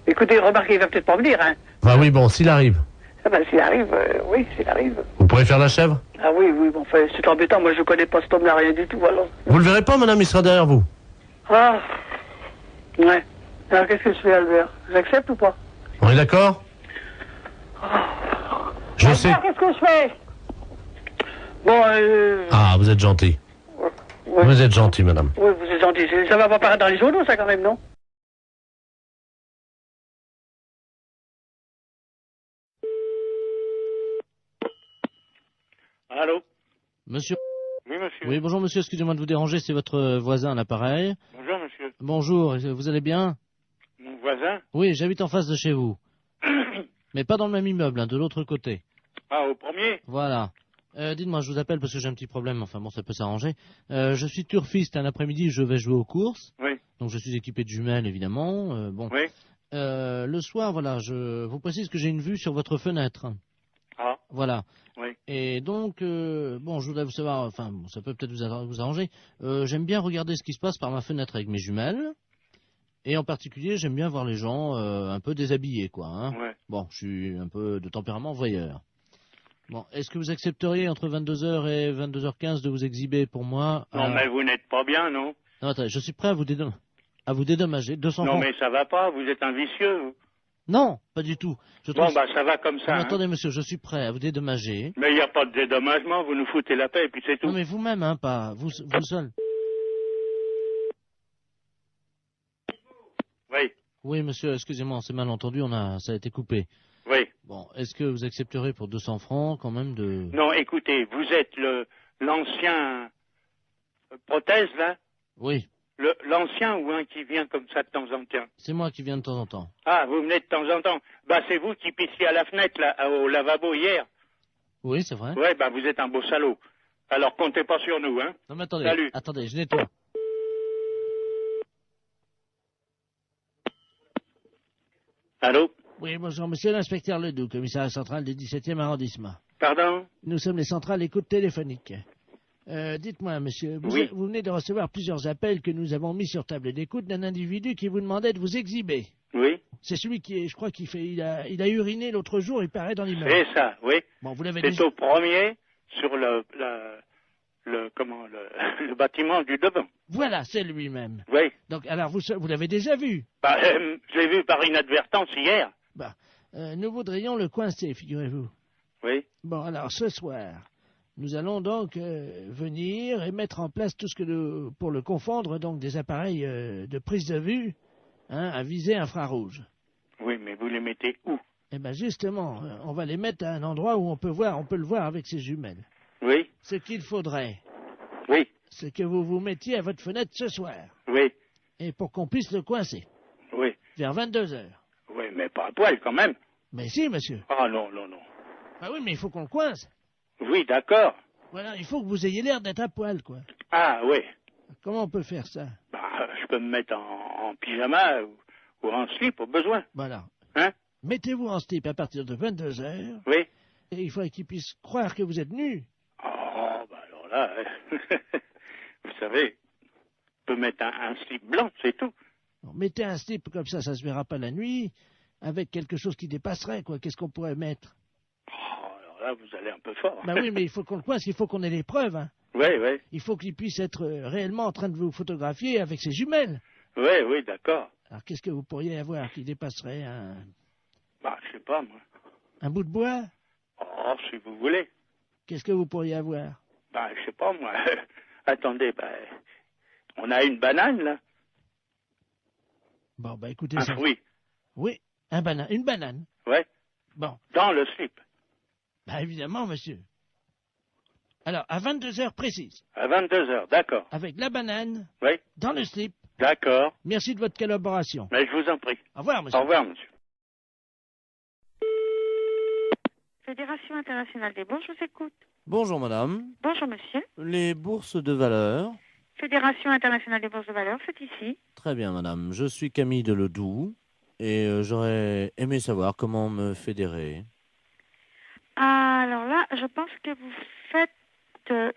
Écoutez, remarquez, il va peut-être pas venir, hein. Bah oui, bon, s'il arrive. Ah ben, s'il arrive, oui, s'il arrive. Vous pourrez faire la chèvre? Ah oui, bon, enfin, c'est embêtant, moi je connais pas cet homme-là, rien du tout, alors. Vous le verrez pas, madame, il sera derrière vous. Ah, ouais. Alors qu'est-ce que je fais, Albert? J'accepte ou pas? On est d'accord? Je Albert, sais. qu'est-ce que je fais? Bon, Ah, vous êtes gentil. Ouais. Vous êtes gentil, madame. Oui, vous êtes gentil. Ça va pas paraître dans les journaux, ça, quand même, non? Allô? Monsieur. Oui, monsieur. Oui, bonjour monsieur, excusez-moi de vous déranger, c'est votre voisin à l'appareil. Bonjour, monsieur. Bonjour, vous allez bien? Mon voisin? Oui, j'habite en face de chez vous. Mais pas dans le même immeuble, hein, de l'autre côté. Ah, au premier? Voilà. Dites-moi, je vous appelle parce que j'ai un petit problème, enfin bon, ça peut s'arranger. Je suis turfiste, un après-midi, je vais jouer aux courses. Oui. Donc je suis équipé de jumelles, évidemment. Bon. Oui. Le soir, voilà, je vous précise que j'ai une vue sur votre fenêtre. Ah. Voilà. Oui. Et donc, bon, je voudrais vous savoir, enfin, bon, ça peut peut-être vous arranger. J'aime bien regarder ce qui se passe par ma fenêtre avec mes jumelles. Et en particulier, j'aime bien voir les gens un peu déshabillés, quoi. Hein. Ouais. Bon, je suis un peu de tempérament voyeur. Bon, est-ce que vous accepteriez entre 22h et 22h15 de vous exhiber pour moi? Non, mais vous n'êtes pas bien, non? Non, attendez, je suis prêt à vous dédommager. 200 Non, francs. mais ça va pas, vous êtes un vicieux, vous. Non, pas du tout. Bon, bah, ça va comme ça. Non, hein. attendez, monsieur, je suis prêt à vous dédommager. Mais il n'y a pas de dédommagement, vous nous foutez la paix et puis c'est tout. Non, mais vous-même, hein, pas vous seul. Oui. Oui, monsieur, excusez-moi, c'est mal entendu, ça a été coupé. Oui. Bon, est-ce que vous accepterez pour 200 francs quand même de... Non, écoutez, vous êtes l'ancien prothèse, là? Oui. L'ancien ou un qui vient comme ça de temps en temps? C'est moi qui viens de temps en temps. Ah, vous venez de temps en temps. Bah, c'est vous qui pissiez à la fenêtre, là, au lavabo hier. Oui, c'est vrai. Ouais, bah, vous êtes un beau salaud. Alors, comptez pas sur nous, hein. Non, mais attendez. Salut. Attendez, je nettoie. Allô? Oui, bonjour, monsieur l'inspecteur Ledoux, commissariat central du 17e arrondissement. Pardon? Nous sommes les centrales écoute téléphonique. Dites-moi, monsieur, vous venez de recevoir plusieurs appels que nous avons mis sur table d'écoute d'un individu qui vous demandait de vous exhiber. Oui. C'est celui qui est, je crois il a uriné l'autre jour, il paraît dans l'immeuble. C'est ça, oui. Bon, vous l'avez C'est au premier, sur le bâtiment du devant. Voilà, c'est lui-même. Oui. Donc, alors, vous l'avez déjà vu? Bah, je l'ai vu par inadvertance hier. Bah, nous voudrions le coincer, figurez-vous. Oui. Bon, alors, ce soir, nous allons donc venir et mettre en place tout ce que pour le confondre, donc des appareils de prise de vue, à visée infrarouge. Oui, mais vous les mettez où? Eh bien, justement, on va les mettre à un endroit où on peut le voir avec ses jumelles. Oui. Ce qu'il faudrait, oui, c'est que vous vous mettiez à votre fenêtre ce soir. Oui. Et pour qu'on puisse le coincer. Oui. Vers 22h. Oui, mais pas à poil quand même. Mais si, monsieur. Ah non, non, non. Ah oui, mais il faut qu'on le coince. Oui, d'accord. Voilà, il faut que vous ayez l'air d'être à poil, quoi. Ah oui. Comment on peut faire ça? Bah, je peux me mettre en pyjama ou en slip au besoin. Voilà. Hein? Mettez-vous en slip à partir de 22h. Oui. Et il faudrait qu'il puisse croire que vous êtes nu. Oh, bah alors là, vous savez, je peux mettre un slip blanc, c'est tout. Bon, mettez un slip comme ça se verra pas la nuit, avec quelque chose qui dépasserait, quoi. Qu'est-ce qu'on pourrait mettre? Oh, alors là, vous allez un peu fort. Bah oui, mais il faut qu'on le coince, il faut qu'on ait les preuves, hein. Oui, oui. Il faut qu'il puisse être réellement en train de vous photographier avec ses jumelles. Oui, oui, d'accord. Alors, qu'est-ce que vous pourriez avoir qui dépasserait un... Bah, je sais pas, moi. Un bout de bois? Oh, si vous voulez. Qu'est-ce que vous pourriez avoir? Bah, je sais pas, moi. Attendez, bah, on a une banane, là. Bon, bah, écoutez... Un fruit. Oui, une banane. Ouais. Bon. Dans le slip. Bah, évidemment, monsieur. Alors, à 22h précises. À 22h, d'accord. Avec la banane. Oui. Dans le slip. D'accord. Merci de votre collaboration. Mais je vous en prie. Au revoir, monsieur. Au revoir, monsieur. Fédération internationale des bourses, je vous écoute. Bonjour, madame. Bonjour, monsieur. Les bourses de valeur. Fédération internationale des bourses de valeur, c'est ici. Très bien, madame. Je suis Camille Deledoux et j'aurais aimé savoir comment me fédérer. Alors là, je pense que vous faites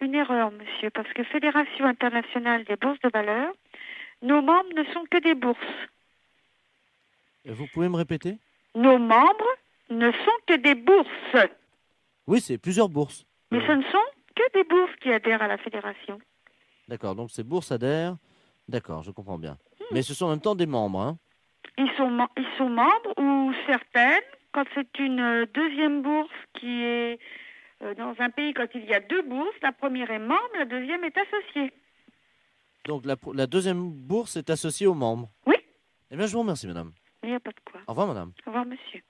une erreur, monsieur, parce que Fédération internationale des bourses de valeur, nos membres ne sont que des bourses. Vous pouvez me répéter? Nos membres ne sont que des bourses. Oui, c'est plusieurs bourses. Mais ce ne sont que des bourses qui adhèrent à la fédération. D'accord, donc ces bourses adhèrent. D'accord, je comprends bien. Mais ce sont en même temps des membres, hein? Ils sont membres ou certaines, quand c'est une deuxième bourse qui est dans un pays, quand il y a deux bourses, la première est membre, la deuxième est associée. Donc la deuxième bourse est associée aux membres? Oui. Eh bien, je vous remercie, madame. Il n'y a pas de quoi. Au revoir, madame. Au revoir, monsieur.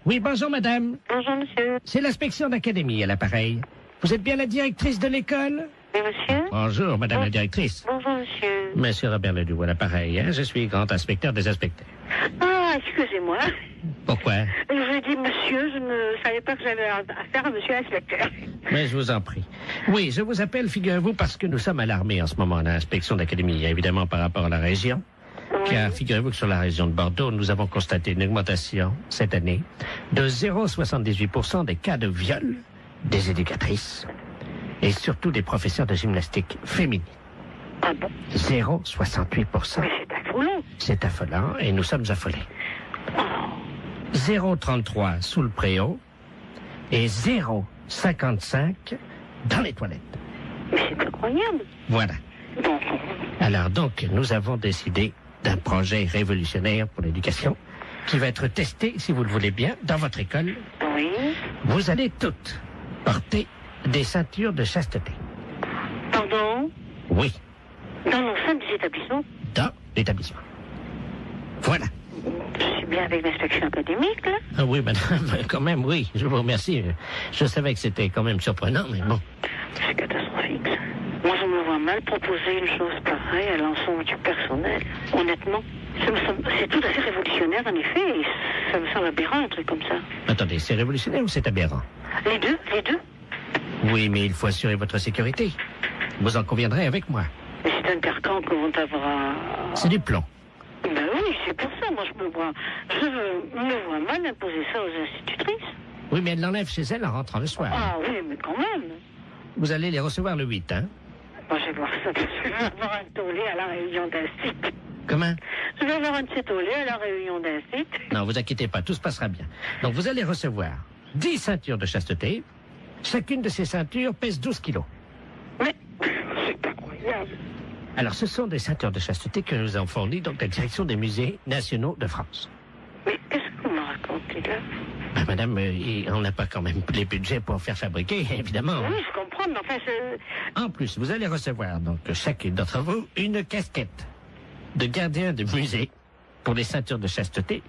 Oui, bonjour, madame. Bonjour, monsieur. C'est l'inspection d'académie à l'appareil. Vous êtes bien la directrice de l'école? Oui, monsieur. Bonjour, madame la directrice. Bonjour, monsieur. Monsieur Robert Ledoux à l'appareil, hein. Je suis grand inspecteur des inspecteurs. Ah, excusez-moi. Pourquoi? Je dis monsieur, je ne savais pas que j'avais affaire à monsieur l'inspecteur. Mais je vous en prie. Oui, je vous appelle, figurez-vous, parce que nous sommes alarmés en ce moment à l'inspection d'académie, évidemment par rapport à la région. Car figurez-vous que sur la région de Bordeaux, nous avons constaté une augmentation cette année de 0,78% des cas de viol des éducatrices et surtout des professeurs de gymnastique féminines. Ah bon? 0,68%. Mais c'est affolant. C'est affolant et nous sommes affolés. 0,33 sous le préau et 0,55 dans les toilettes. Mais c'est incroyable. Voilà. Alors donc, nous avons décidé d'un projet révolutionnaire pour l'éducation qui va être testé, si vous le voulez bien, dans votre école. Oui. Vous allez toutes porter des ceintures de chasteté. Pardon? Oui. Dans l'enceinte des établissements? Dans l'établissement. Voilà. Je suis bien avec l'inspection académique, là? Ah oui, madame, quand même, oui. Je vous remercie. Je savais que c'était quand même surprenant, mais bon. C'est catastrophique. Moi, je me vois mal proposer une chose pareille à l'ensemble du personnel. Honnêtement, c'est tout à fait révolutionnaire, en effet, et ça me semble aberrant, un truc comme ça. Attendez, c'est révolutionnaire ou c'est aberrant? Les deux. Oui, mais il faut assurer votre sécurité. Vous en conviendrez avec moi. Mais c'est un carcan que vont avoir... C'est du plomb. Ben oui, c'est pour ça, moi je me vois mal imposer ça aux institutrices. Oui, mais elle l'enlève chez elle en rentrant le soir. Ah oui, mais quand même. Vous allez les recevoir le 8, hein? Moi je vais voir ça, je vais avoir un tollé à la réunion d'un site. Comment? Je vais avoir un de ces tollés à la réunion d'un site. Non, vous inquiétez pas, tout se passera bien. Donc vous allez recevoir 10 ceintures de chasteté. Chacune de ces ceintures pèse 12 kilos. Mais c'est incroyable. Alors, ce sont des ceintures de chasteté que nous avons fournies donc la direction des musées nationaux de France. Mais qu'est-ce que vous me racontez là? Ben, madame, on n'a pas quand même les budgets pour faire fabriquer, évidemment. Oui, je comprends, mais enfin, En plus, vous allez recevoir, donc, chacune d'entre vous, une casquette de gardien de musée pour les ceintures de chasteté,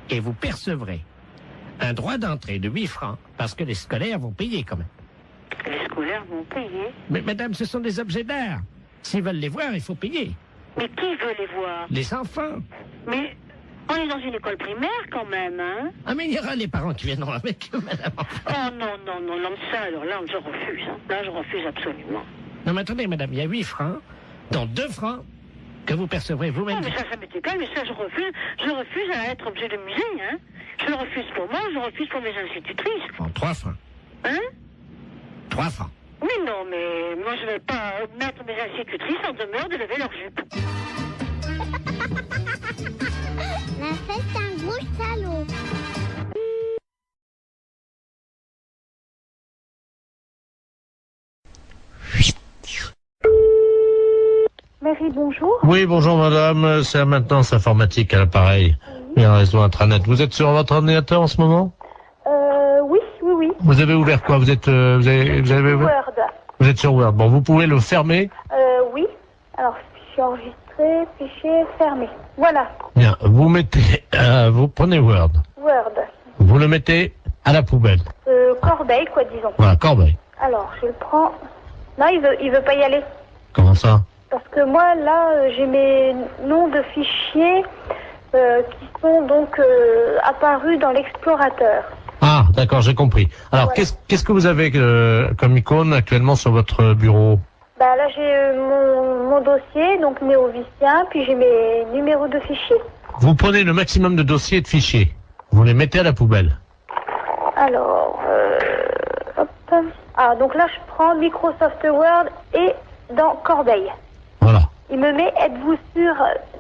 et vous percevrez un droit d'entrée de 8 francs, parce que les scolaires vont payer quand même. Les scolaires vont payer? Mais madame, ce sont des objets d'art. S'ils veulent les voir, il faut payer. Mais qui veut les voir? Les enfants. Mais on est dans une école primaire quand même, hein? Ah, mais il y aura les parents qui viendront avec eux, madame. Oh non, ça, alors là, je refuse. Hein. Là, je refuse absolument. Non, mais attendez, madame, il y a 8 francs, dont 2 francs que vous percevrez vous-même. Non, mais ça m'est égal, mais ça, je refuse. Je refuse à être objet de musée, hein? Je le refuse pour moi, je refuse pour mes institutrices. Bon, 3 francs. Hein? 3 francs. Mais non, mais moi, je ne vais pas mettre mes institutrices en demeure de lever leur jupe. Mais c'est un gros salaud. Mairie, bonjour. Oui, bonjour madame, c'est la maintenance informatique à l'appareil. Il y a un réseau intranet. Vous êtes sur votre ordinateur en ce moment? Oui. Vous avez ouvert quoi? Vous êtes vous avez ouvert Word. Vous êtes sur Word. Bon, vous pouvez le fermer. Oui. Alors, fichier enregistré, fichier fermé. Voilà. Bien, vous mettez vous prenez Word. Word. Vous le mettez à la poubelle. Corbeille, quoi, disons. Voilà, corbeille. Alors, je le prends. Non, il veut pas y aller. Comment ça? Parce que moi, là, j'ai mes noms de fichiers qui sont donc apparus dans l'explorateur. Ah, d'accord, j'ai compris. Alors, Voilà. qu'est-ce que vous avez comme icône actuellement sur votre bureau? Bah là, j'ai mon dossier, donc néovicien, puis j'ai mes numéros de fichiers. Vous prenez le maximum de dossiers et de fichiers. Vous les mettez à la poubelle. Alors, hop. Ah, donc là, je prends Microsoft Word et dans Corbeille. Voilà. Il me met, êtes-vous sûr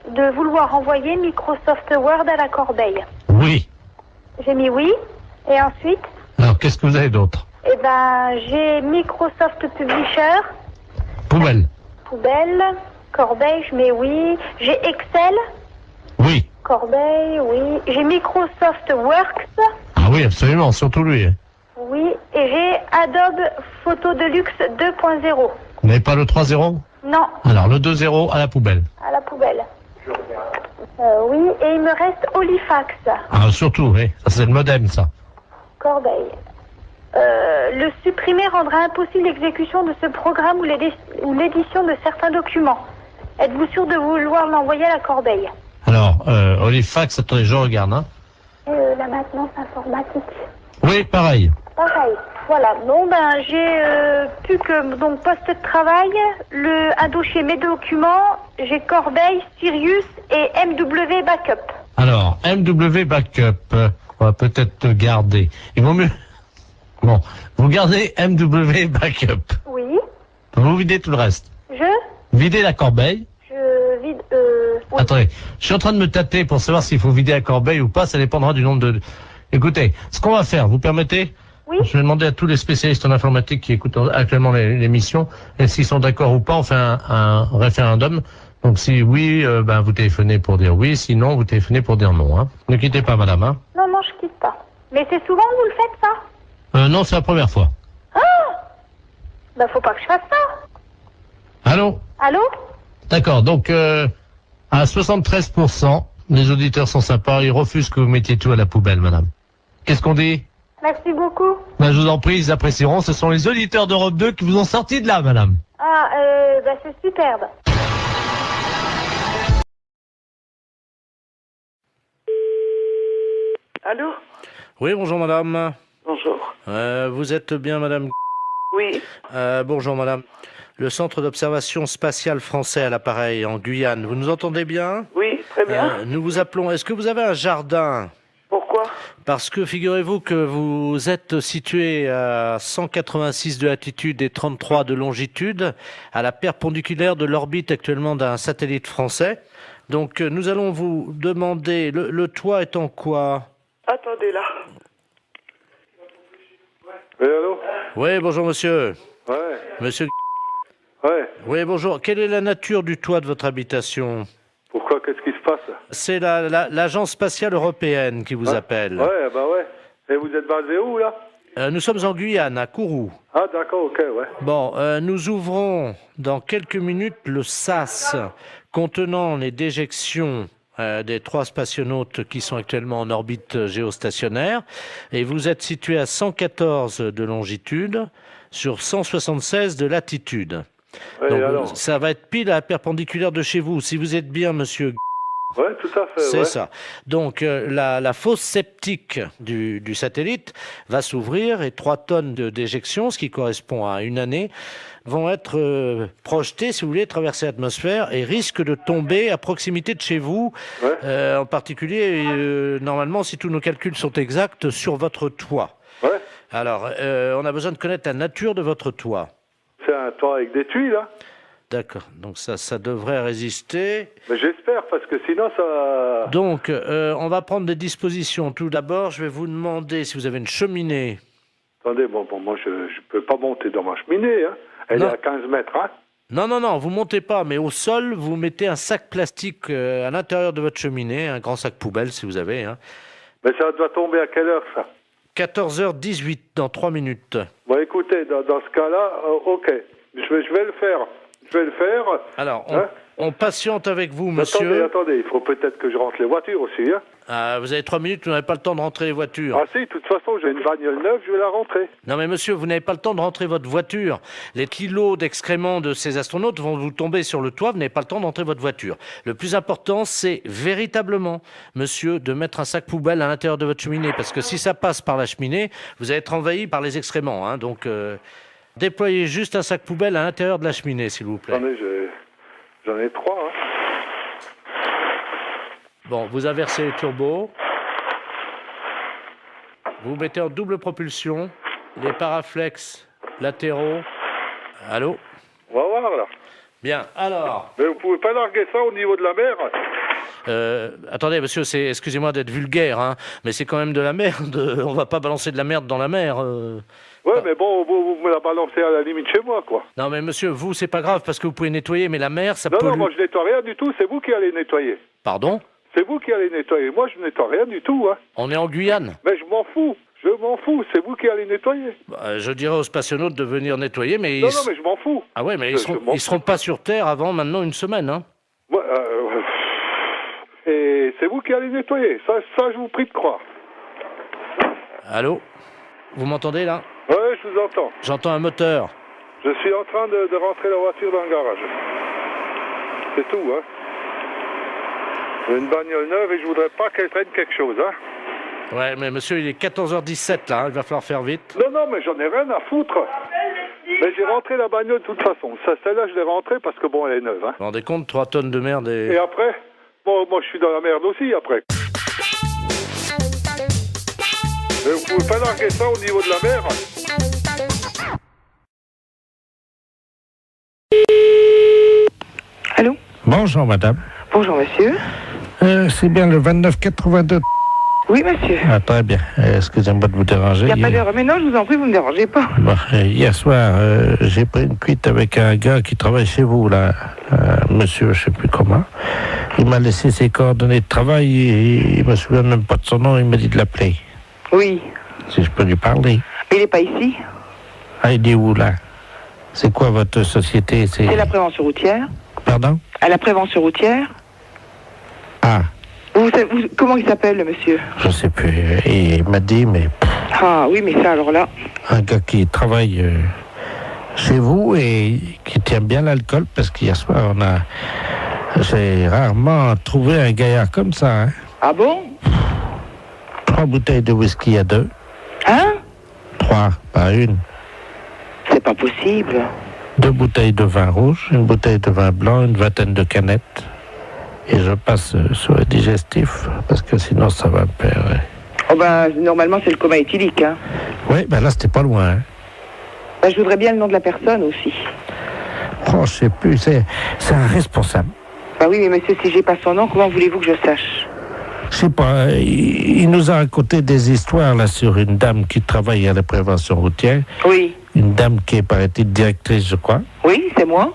de vouloir envoyer Microsoft Word à la Corbeille? Oui. J'ai mis oui. Et ensuite? Alors, qu'est-ce que vous avez d'autre? Eh ben, j'ai Microsoft Publisher. Poubelle. Poubelle. Corbeille, je mets oui. J'ai Excel. Oui. Corbeille, oui. J'ai Microsoft Works. Ah oui, absolument, surtout lui. Oui. Et j'ai Adobe Photo Deluxe 2.0. Vous n'avez pas le 3.0? Non, Alors, le 2.0 à la poubelle. à la poubelle. Oui, et il me reste Olifax. Ah, surtout, oui. Ça, c'est le modem, ça. Corbeille. Le supprimer rendra impossible l'exécution de ce programme ou l'édition de certains documents. Êtes-vous sûr de vouloir l'envoyer à la Corbeille? Alors, Olifax, attendez, je regarde, hein. La maintenance informatique. Oui, pareil. Pareil. Voilà. Bon, ben, j'ai plus que donc poste de travail, un dossier mes documents, j'ai Corbeille, Sirius et MW Backup. Alors, MW Backup, on va peut-être garder. Il vaut mieux... Bon, vous gardez MW Backup. Oui. Vous videz tout le reste. Videz la corbeille. Je vide... oui. Attendez, je suis en train de me tâter pour savoir s'il faut vider la corbeille ou pas, ça dépendra du nombre de... Écoutez, ce qu'on va faire, vous permettez? Oui. Je vais demander à tous les spécialistes en informatique qui écoutent actuellement l'émission, et s'ils sont d'accord ou pas, on fait un référendum. Donc si oui, vous téléphonez pour dire oui, sinon vous téléphonez pour dire non. Hein. Ne quittez pas, madame. Hein. Non, non, je quitte pas. Mais c'est souvent que vous le faites, ça? Non, c'est la première fois. Ah! Bah, faut pas que je fasse ça. Allô? Allô? D'accord, donc à 73%, les auditeurs sont sympas, ils refusent que vous mettiez tout à la poubelle, madame. Qu'est-ce qu'on dit? Merci beaucoup. Je vous en prie, ils apprécieront. Ce sont les auditeurs d'Europe 2 qui vous ont sorti de là, madame. Ah, c'est superbe. Allô? Oui, bonjour madame. Bonjour. Vous êtes bien madame? Oui. Bonjour madame. Le centre d'observation spatiale français à l'appareil en Guyane. Vous nous entendez bien? Oui, très bien. Nous vous appelons. Est-ce que vous avez un jardin? Pourquoi? Parce que figurez-vous que vous êtes situé à 186 de latitude et 33 de longitude, à la perpendiculaire de l'orbite actuellement d'un satellite français. Donc nous allons vous demander, le toit est en quoi? Attendez là. Oui, allô? Oui, bonjour monsieur. Ouais. Monsieur. Ouais. Oui, bonjour. Quelle est la nature du toit de votre habitation? Pourquoi? Qu'est-ce qui se passe? C'est l'Agence spatiale européenne qui vous appelle. Ouais, bah ouais. Et vous êtes basé où, là? Nous sommes en Guyane, à Kourou. Ah, d'accord, ok, ouais. Bon, nous ouvrons dans quelques minutes le SAS contenant les déjections des 3 spationautes qui sont actuellement en orbite géostationnaire. Et vous êtes situé à 114 de longitude sur 176 de latitude. Ouais, donc alors ça va être pile à la perpendiculaire de chez vous. Si vous êtes bien, monsieur. Ouais, tout à fait. C'est ouais. ça. Donc la fosse septique du satellite va s'ouvrir et 3 tonnes de déjection, ce qui correspond à une année, vont être projetées, si vous voulez, traverser l'atmosphère et risquent de tomber à proximité de chez vous, en particulier, normalement, si tous nos calculs sont exacts, sur votre toit. Ouais. Alors, on a besoin de connaître la nature de votre toit. C'est un toit avec des tuiles, hein? D'accord, donc ça devrait résister. Mais j'espère, parce que sinon ça... Donc, on va prendre des dispositions. Tout d'abord, je vais vous demander si vous avez une cheminée. Attendez, bon, moi je peux pas monter dans ma cheminée, hein. Elle est à 15 mètres, hein. Non, vous montez pas, mais au sol, vous mettez un sac plastique à l'intérieur de votre cheminée, un grand sac poubelle si vous avez. Hein. Mais ça doit tomber à quelle heure, ça? 14h18, dans 3 minutes. Bon, écoutez, dans ce cas-là, ok, je vais le faire. Je vais le faire. Alors, on patiente avec vous, monsieur. Attendez, il faut peut-être que je rentre les voitures aussi. Hein. Vous avez 3 minutes, vous n'avez pas le temps de rentrer les voitures. Ah si, de toute façon, j'ai une bagnole neuve, je vais la rentrer. Non mais monsieur, vous n'avez pas le temps de rentrer votre voiture. Les kilos d'excréments de ces astronautes vont vous tomber sur le toit, vous n'avez pas le temps de rentrer votre voiture. Le plus important, c'est véritablement, monsieur, de mettre un sac poubelle à l'intérieur de votre cheminée, parce que si ça passe par la cheminée, vous allez être envahi par les excréments. Hein, donc, déployez juste un sac poubelle à l'intérieur de la cheminée, s'il vous plaît. Attendez, j'en ai 3. Hein. Bon, vous inversez les turbos. Vous mettez en double propulsion les paraflex latéraux. Allô? On va voir, là. Bien, alors... Mais vous pouvez pas larguer ça au niveau de la mer? Attendez, monsieur, excusez-moi d'être vulgaire, hein, mais c'est quand même de la merde. On va pas balancer de la merde dans la mer. Ouais, mais bon, vous me la balancez à la limite chez moi, quoi. Non, mais monsieur, vous, c'est pas grave, parce que vous pouvez nettoyer, mais la mer, ça pollue. Non, moi, je nettoie rien du tout, c'est vous qui allez nettoyer. Pardon? C'est vous qui allez nettoyer. Moi, je nettoie rien du tout, hein. On est en Guyane. Mais je m'en fous. C'est vous qui allez nettoyer. Je dirais aux spationautes de venir nettoyer, mais... Non, mais je m'en fous. Ah ouais, mais ils seront pas sur Terre avant maintenant une semaine, hein. Ouais, et c'est vous qui allez nettoyer. Ça, je vous prie de croire. Allô? Vous m'entendez, là? Ouais, je vous entends. J'entends un moteur. Je suis en train de rentrer la voiture dans le garage. C'est tout, hein. J'ai une bagnole neuve et je voudrais pas qu'elle traîne quelque chose, hein. Ouais, mais monsieur, il est 14h17, là, hein. Il va falloir faire vite. Non, mais j'en ai rien à foutre. Mais j'ai rentré la bagnole de toute façon. Celle-là, je l'ai rentrée parce que, bon, elle est neuve, hein. Vous vous rendez compte, 3 tonnes de merde et... Et après? Bon, moi, je suis dans la merde aussi, après. Mais vous pouvez pas larguer ça au niveau de la mer? Allô? Bonjour, madame. Bonjour, monsieur. C'est bien le 2982. Oui, monsieur. Ah, très bien. Excusez-moi de vous déranger. Il n'y a pas d'heure. Mais non, je vous en prie, vous ne me dérangez pas. Bon, hier soir, j'ai pris une cuite avec un gars qui travaille chez vous, là. Monsieur, je ne sais plus comment. Il m'a laissé ses coordonnées de travail et il me souvient même pas de son nom. Il m'a dit de l'appeler. Oui. Si je peux lui parler. Mais il n'est pas ici. Ah, il est où, là? C'est quoi votre société? C'est la prévention routière. Pardon? À la prévention routière. Ah. Comment il s'appelle, le monsieur? Je sais plus. Et il m'a dit, mais... Ah oui, mais ça, alors là... Un gars qui travaille chez vous et qui tient bien l'alcool, parce qu'hier soir, j'ai rarement trouvé un gaillard comme ça. Hein. Ah bon? 3 bouteilles de whisky à 2. Hein? 3, pas une. C'est pas possible. 2 bouteilles de vin rouge, une bouteille de vin blanc, une vingtaine de canettes. Et je passe sur le digestif, parce que sinon ça va me perdre. Oh ben, normalement c'est le coma éthylique, hein. Oui, ben là c'était pas loin, hein. Ben, je voudrais bien le nom de la personne aussi. Oh, je sais plus, c'est un responsable. Ben oui, mais monsieur, si j'ai pas son nom, comment voulez-vous que je sache? Je sais pas, il nous a raconté des histoires là sur une dame qui travaille à la prévention routière. Oui. Une dame qui est, paraît-il, directrice, je crois. Oui, c'est moi.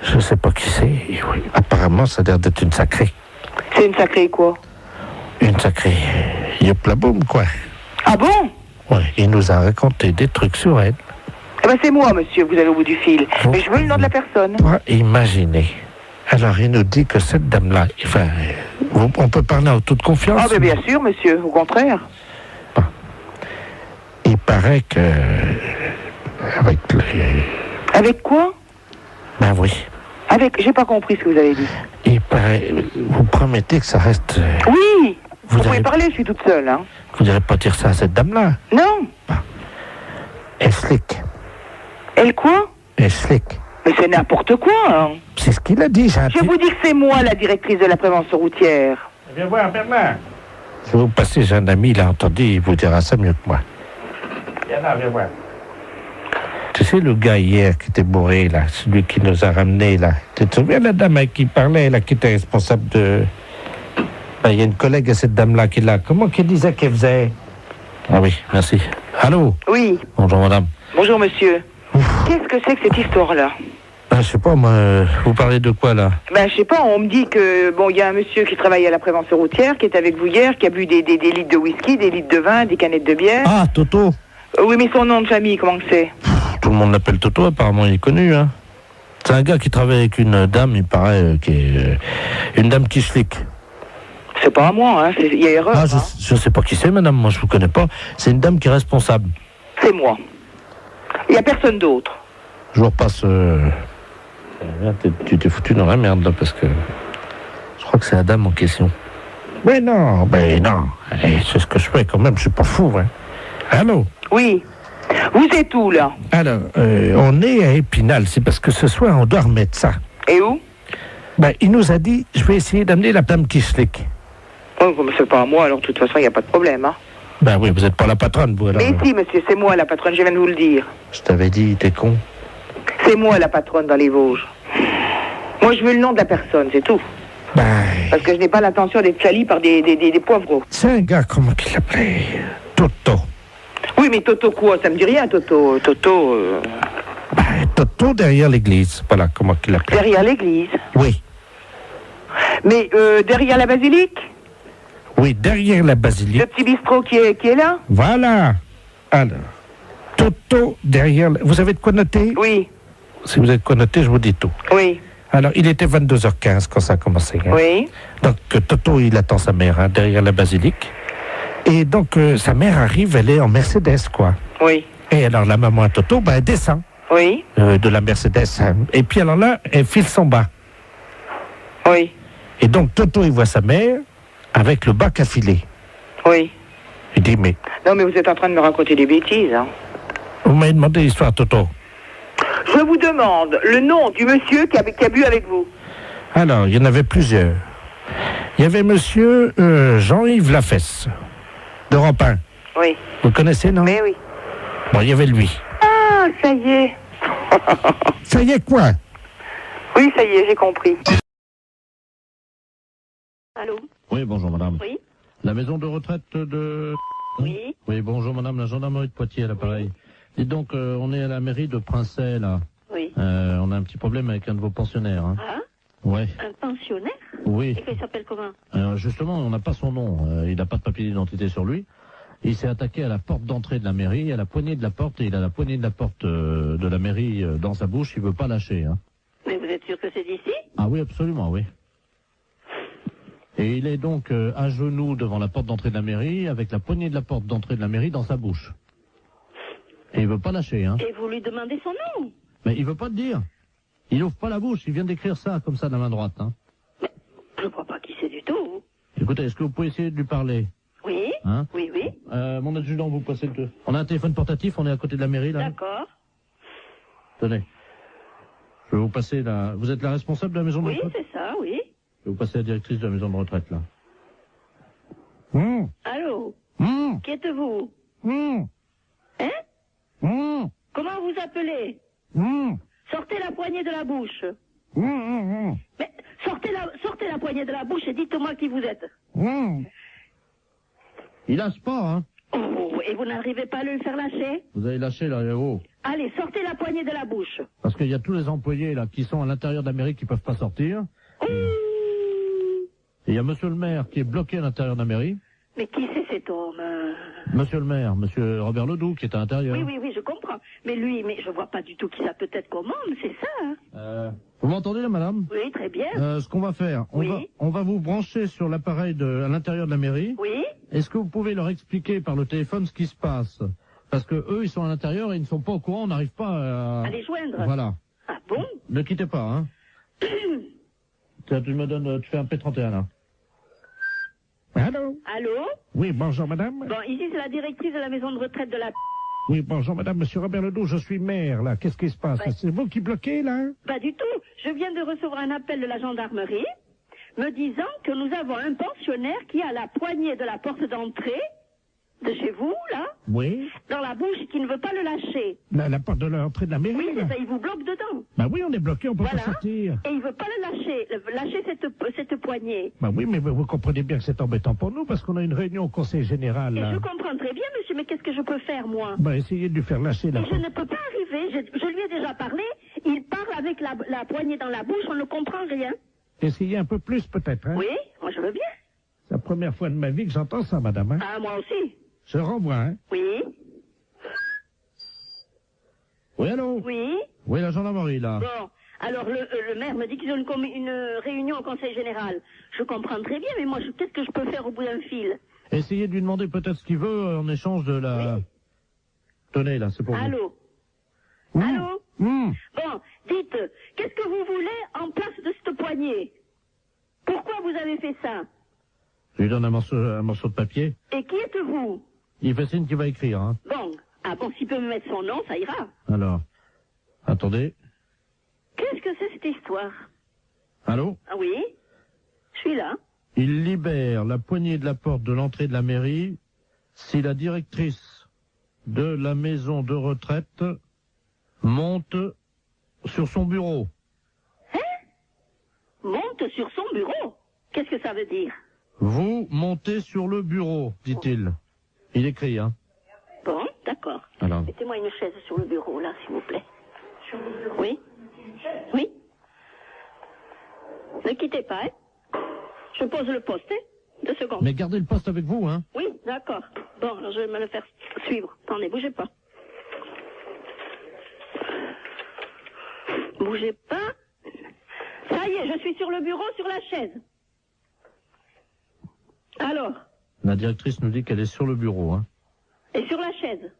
Je sais pas qui c'est. Oui. Apparemment, ça a l'air d'être une sacrée. C'est une sacrée quoi? Une sacrée yop-la-boum, quoi. Ah bon? Oui, il nous a raconté des trucs sur elle. Eh ben c'est moi, monsieur, vous allez au bout du fil. Mais je veux le nom de la personne. Imaginez. Alors, il nous dit que cette dame-là, enfin, on peut parler en toute confiance. Ah ben bien sûr, monsieur, au contraire. Bon. Il paraît que... Avec quoi? Ben oui. J'ai pas compris ce que vous avez dit. Il paraît... Vous promettez que ça reste... Oui. Vous pouvez parler, je suis toute seule, hein. Vous n'allez pas dire ça à cette dame-là? Non. Bon. Elle slick. Elle quoi? Elle slick. Mais c'est n'importe quoi, hein. C'est ce qu'il a dit, Je vous dis que c'est moi, la directrice de la prévention routière. Viens voir, Bernard. Si vous passez, j'ai un ami, il a entendu, il vous dira ça mieux que moi. Viens là, viens voir. Tu sais, le gars hier qui était bourré, là, celui qui nous a ramenés, là. Tu te souviens, la dame avec qui parlait, là, qui était responsable de... Il y a une collègue à cette dame-là qui est là. Comment qu'elle disait qu'elle faisait? Ah oui, merci. Allô? Oui. Bonjour, madame. Bonjour, monsieur. Qu'est-ce que c'est que cette histoire-là? Je sais pas, moi, vous parlez de quoi, là? Ben, je sais pas, on me dit que, bon, il y a un monsieur qui travaille à la prévention routière, qui est avec vous hier, qui a bu des litres de whisky, des litres de vin, des canettes de bière. Ah, Toto? Oui, mais son nom de famille, comment que c'est? Tout le monde l'appelle Toto, apparemment, il est connu, hein. C'est un gars qui travaille avec une dame, il paraît, qui est une dame qui flic. C'est pas à moi, hein, il y a erreur. Ah, je sais pas qui c'est, madame, moi, je vous connais pas. C'est une dame qui est responsable. C'est moi. Il y a personne d'autre. Je vous repasse... Tu t'es foutu dans la merde, là, parce que... Je crois que c'est la dame en question. Mais non. C'est ce que je fais, quand même, je suis pas fou, hein. Allô? Oui. Vous êtes où, là? Alors, on est à Épinal, c'est parce que ce soir, on doit remettre ça. Et où? Ben, il nous a dit, je vais essayer d'amener la dame qui slick. Oh, mais c'est pas à moi, alors, de toute façon, il n'y a pas de problème, hein. Ben oui, vous n'êtes pas la patronne, vous, alors. Mais si, monsieur, c'est moi, la patronne, je viens de vous le dire. Je t'avais dit, t'es con. C'est moi, la patronne, dans les Vosges. Moi, je veux le nom de la personne, c'est tout. Ben... Parce que je n'ai pas l'intention d'être salie par des poivreaux. C'est un gars, comment qu'il l'appelait? Toto. Oui, mais Toto quoi? Ça me dit rien, Toto. Ben, Toto derrière l'église. Voilà, comment qu'il l'appelait. Derrière l'église? Oui. Mais derrière la basilique? Oui, derrière la basilique. Le petit bistrot qui est là? Voilà. Alors, Toto derrière... Vous avez de quoi noter? Oui. Si vous avez de quoi noter, je vous dis tout. Oui. Alors, il était 22h15 quand ça a commencé. Hein. Oui. Donc, Toto, il attend sa mère, hein, derrière la basilique. Et donc, sa mère arrive, elle est en Mercedes, quoi. Oui. Et alors, la maman à Toto, ben, elle descend. Oui. De la Mercedes. Hein. Et puis, alors là, elle file son bas. Oui. Et donc, Toto, il voit sa mère avec le bac à filer. Oui. Il dit, mais... Non, mais vous êtes en train de me raconter des bêtises, hein. Vous m'avez demandé l'histoire, Toto. Je vous demande le nom du monsieur qui a bu avec vous. Alors, il y en avait plusieurs. Il y avait monsieur Jean-Yves Lafesse, d'Europe 1. Oui. Vous connaissez, non? Mais oui. Bon, il y avait lui. Ah, ça y est. Ça y est, quoi? Oui, ça y est, j'ai compris. Allô? Oui, bonjour, madame. Oui. La maison de retraite de... Oui. Oui, bonjour madame, la gendarmerie de Poitiers à l'appareil. Oui. Dites donc, on est à la mairie de Princey, là. Oui. On a un petit problème avec un de vos pensionnaires. Hein. Ah. Ouais. Un pensionnaire? Oui. Et qu'il s'appelle comment? Justement, on n'a pas son nom. Il n'a pas de papier d'identité sur lui. Il s'est attaqué à la porte d'entrée de la mairie, à la poignée de la porte, et il a la poignée de la porte de la mairie dans sa bouche. Il veut pas lâcher. Hein. Mais vous êtes sûr que c'est d'ici? Ah oui, absolument, oui. Et il est donc à genoux devant la porte d'entrée de la mairie, avec la poignée de la porte d'entrée de la mairie dans sa bouche. Et il veut pas lâcher. Hein. Et vous lui demandez son nom? Mais il veut pas te dire. Il ouvre pas la bouche. Il vient d'écrire ça comme ça de la main droite. Hein. Mais je ne crois pas qui c'est du tout. Écoutez, est-ce que vous pouvez essayer de lui parler? Oui. Hein? Oui, oui. Mon adjudant, vous passez le... On a un téléphone portatif, on est à côté de la mairie, là. D'accord. Tenez. Je vais vous passer la... Vous êtes la responsable de la maison de retraite? Oui, c'est ça, oui. Je vais vous passer la directrice de la maison de retraite, là. Allô? Qui êtes-vous? Hein? Comment vous appelez? Sortez la poignée de la bouche. Mais sortez la poignée de la bouche et dites-moi qui vous êtes. Il lâche pas, hein. Oh, et vous n'arrivez pas à le faire lâcher? Vous avez lâché, là, haut. Allez, sortez la poignée de la bouche. Parce qu'il y a tous les employés, là, qui sont à l'intérieur de la mairie qui peuvent pas sortir. Et il y a monsieur le maire qui est bloqué à l'intérieur de la mairie. Mais qui c'est cet homme? Monsieur le maire, monsieur Robert Ledoux, qui est à l'intérieur. Oui, je comprends. Mais lui, je vois pas du tout qui ça peut être comme homme, c'est ça, hein? Vous m'entendez, là, madame? Oui, très bien. Ce qu'on va faire, on va vous brancher sur l'appareil à l'intérieur de la mairie. Oui. Est-ce que vous pouvez leur expliquer par le téléphone ce qui se passe? Parce que eux, ils sont à l'intérieur et ils ne sont pas au courant, on n'arrive pas à les joindre. Voilà. Ah bon? Ne quittez pas, hein. Tiens, tu fais un P31, là. Allô? Allô? Oui, bonjour madame. Bon, ici c'est la directrice de la maison de retraite de la... Oui, bonjour madame, monsieur Robert Ledoux, je suis maire, là. Qu'est-ce qui se passe? Ouais. C'est vous qui bloquez, là? Pas du tout. Je viens de recevoir un appel de la gendarmerie me disant que nous avons un pensionnaire qui a la poignée de la porte d'entrée de chez vous, là, Oui. dans la bouche, qui ne veut pas le lâcher. La porte de l'entrée de la mairie, Oui, là. c'est ça, il vous bloque dedans. Bah oui, on est bloqué, on peut Voilà. pas sortir. Et il veut pas le lâcher cette poignée. Bah oui, mais vous comprenez bien que c'est embêtant pour nous, parce qu'on a une réunion au conseil général, Et là. je comprends très bien, monsieur, mais qu'est-ce que je peux faire, moi? Bah essayez de lui faire lâcher la Et je ne peux pas arriver, je lui ai déjà parlé, il parle avec la poignée dans la bouche, on ne comprend rien. Essayez un peu plus, peut-être, hein. Oui, moi je veux bien. C'est la première fois de ma vie que j'entends ça, madame, hein. Ah, moi aussi. Je renvoie, hein. Oui. Oui, allô? Oui. Oui, la gendarmerie, là. Bon, alors le maire me dit qu'ils ont une réunion au conseil général. Je comprends très bien, mais moi, qu'est-ce que je peux faire au bout d'un fil? Essayez de lui demander peut-être ce qu'il veut en échange de la... Oui. Tenez, là, c'est pour vous. Allô? Allô? Bon, dites, qu'est-ce que vous voulez en place de cette poignée? Pourquoi vous avez fait ça? Je lui donne un morceau de papier. Et qui êtes-vous? Il fait signe qu'il va écrire, hein. Bon, s'il peut me mettre son nom, ça ira. Alors, attendez. Qu'est-ce que c'est cette histoire? Allô? Ah oui? Je suis là. Il libère la poignée de la porte de l'entrée de la mairie si la directrice de la maison de retraite monte sur son bureau. Hein? Monte sur son bureau? Qu'est-ce que ça veut dire? Vous montez sur le bureau, dit-il. Il écrit, hein. Bon, d'accord. Alors. Mettez-moi une chaise sur le bureau, là, s'il vous plaît. Oui? Oui? Ne quittez pas, hein? Je pose le poste, hein? 2 secondes. Mais gardez le poste avec vous, hein. Oui, d'accord. Bon, alors je vais me le faire suivre. Attendez, bougez pas. Bougez pas. Ça y est, je suis sur le bureau, sur la chaise. Alors? La directrice nous dit qu'elle est sur le bureau, hein. Et sur la chaise?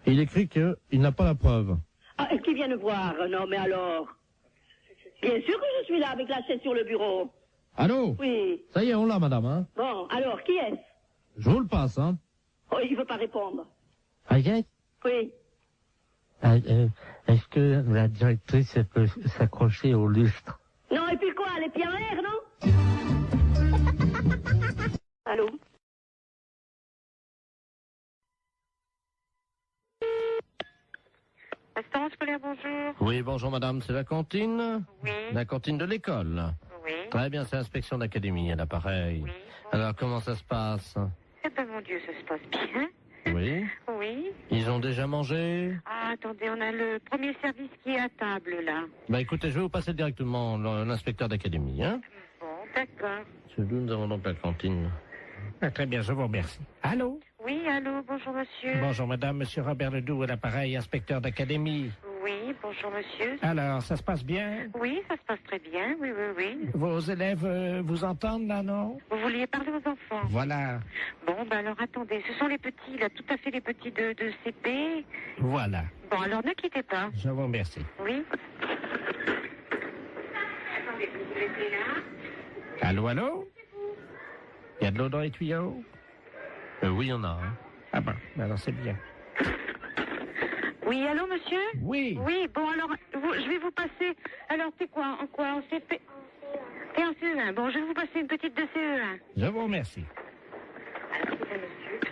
Et il écrit qu'il n'a pas la preuve. Ah, et qui vient nous voir? Non, mais alors? Bien sûr que je suis là avec la chaise sur le bureau. Allô? Oui. Ça y est, on l'a, madame, hein. Bon, alors, qui est-ce? Je vous le passe, hein. Oh, il veut pas répondre. Agathe? Oui. Est-ce que la directrice elle peut s'accrocher au lustre? Non, et puis quoi? Les pieds en l'air, non? Allô? Restaurant scolaire, bonjour. Oui, bonjour madame, c'est la cantine? Oui. La cantine de l'école. Oui. Très bien, c'est l'inspection d'académie à l'appareil. Oui. Alors, comment ça se passe? Eh ben, mon Dieu, ça se passe bien. Oui. Oui. Ils ont déjà mangé? Ah, attendez, on a le premier service qui est à table, là. Bah, écoutez, je vais vous passer directement l'inspecteur d'académie, hein? Bon, d'accord. C'est d'où nous avons donc la cantine. Ah, très bien, je vous remercie. Allô? Oui, allô, bonjour, monsieur. Bonjour, madame, monsieur Robert Ledoux à l'appareil, inspecteur d'académie. Oui, bonjour, monsieur. Alors, ça se passe bien? Oui, ça se passe très bien, oui, oui, oui. Vos élèves vous entendent, là, non? Vous vouliez parler aux enfants? Voilà. Bon, ben alors, attendez, ce sont les petits, là, tout à fait les petits de CP. Voilà. Bon, alors, ne quittez pas. Je vous remercie. Oui. Attendez, vous vous laissez là. Allô, allô? Il y a de l'eau dans les tuyaux? Oui, il y en a. Hein. Ah ben, alors c'est bien. Oui, allô, monsieur? Oui. Oui, bon, alors, je vais vous passer... Alors, c'est quoi? En quoi? En CP? Et en CE1. Bon, je vais vous passer une petite de CE1. Je vous remercie.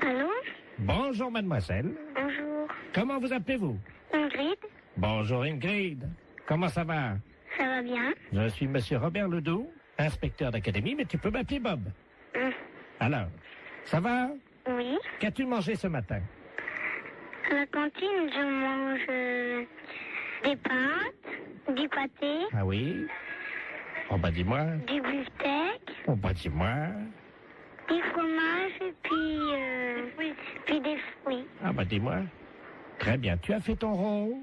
Allô? Bonjour, mademoiselle. Bonjour. Comment vous appelez-vous? Ingrid? Bonjour, Ingrid. Comment ça va? Ça va bien? Je suis monsieur Robert Ledoux, inspecteur d'académie, mais tu peux m'appeler Bob. Alors, ça va? Oui. Qu'as-tu mangé ce matin? À la cantine, je mange des pâtes, du pâté. Ah oui? Oh bah dis-moi. Du beefsteak. Oh bah dis-moi. Du fromage et puis des fruits. Ah bah dis-moi. Très bien. Tu as fait ton rot?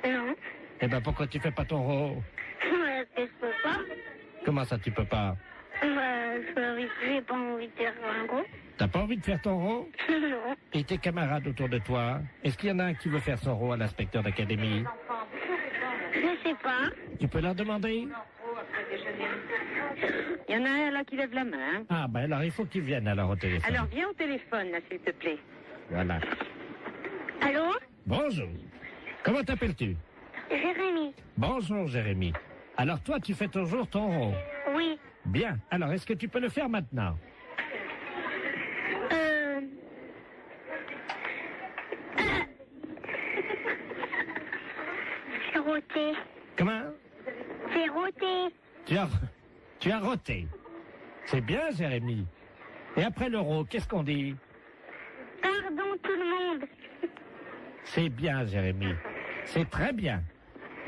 Non. Eh ben pourquoi tu fais pas ton rot? Je peux pas. Comment ça tu peux pas? J'ai pas envie de faire un rot. T'as pas envie de faire ton rot? Non. Et tes camarades autour de toi? Est-ce qu'il y en a un qui veut faire son rot à l'inspecteur d'académie? Je sais pas. Tu peux leur demander? Il y en a un là qui lève la main. Ah ben alors il faut qu'ils viennent alors au téléphone. Alors viens au téléphone là s'il te plaît. Voilà. Allô? Bonjour. Comment t'appelles-tu? Jérémy. Bonjour Jérémy. Alors toi tu fais toujours ton rot? Oui. Bien. Alors est-ce que tu peux le faire maintenant? J'ai roté. Comment? J'ai roté. Tu as roté. C'est bien, Jérémy. Et après l'euro, qu'est-ce qu'on dit? Pardon tout le monde. C'est bien, Jérémy. C'est très bien.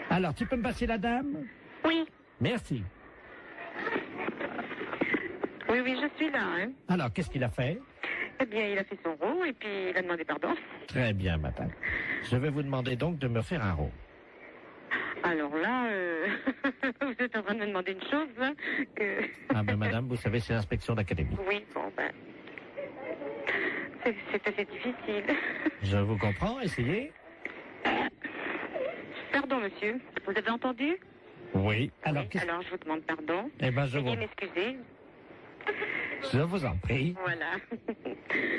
Alors, tu peux me passer la dame? Oui. Merci. Oui, je suis là. Hein. Alors, qu'est-ce qu'il a fait? Eh bien, il a fait son rot et puis il a demandé pardon. Très bien, madame. Je vais vous demander donc de me faire un rot. Alors là, vous êtes en train de me demander une chose, là, que... Ah ben, madame, vous savez, c'est l'inspection d'académie. Oui, bon, ben... C'est assez difficile. Je vous comprends, essayez. Pardon, monsieur. Vous avez entendu? Oui. Alors, alors je vous demande pardon. Eh ben, je vous... m'excuser. Je vous en prie. Voilà.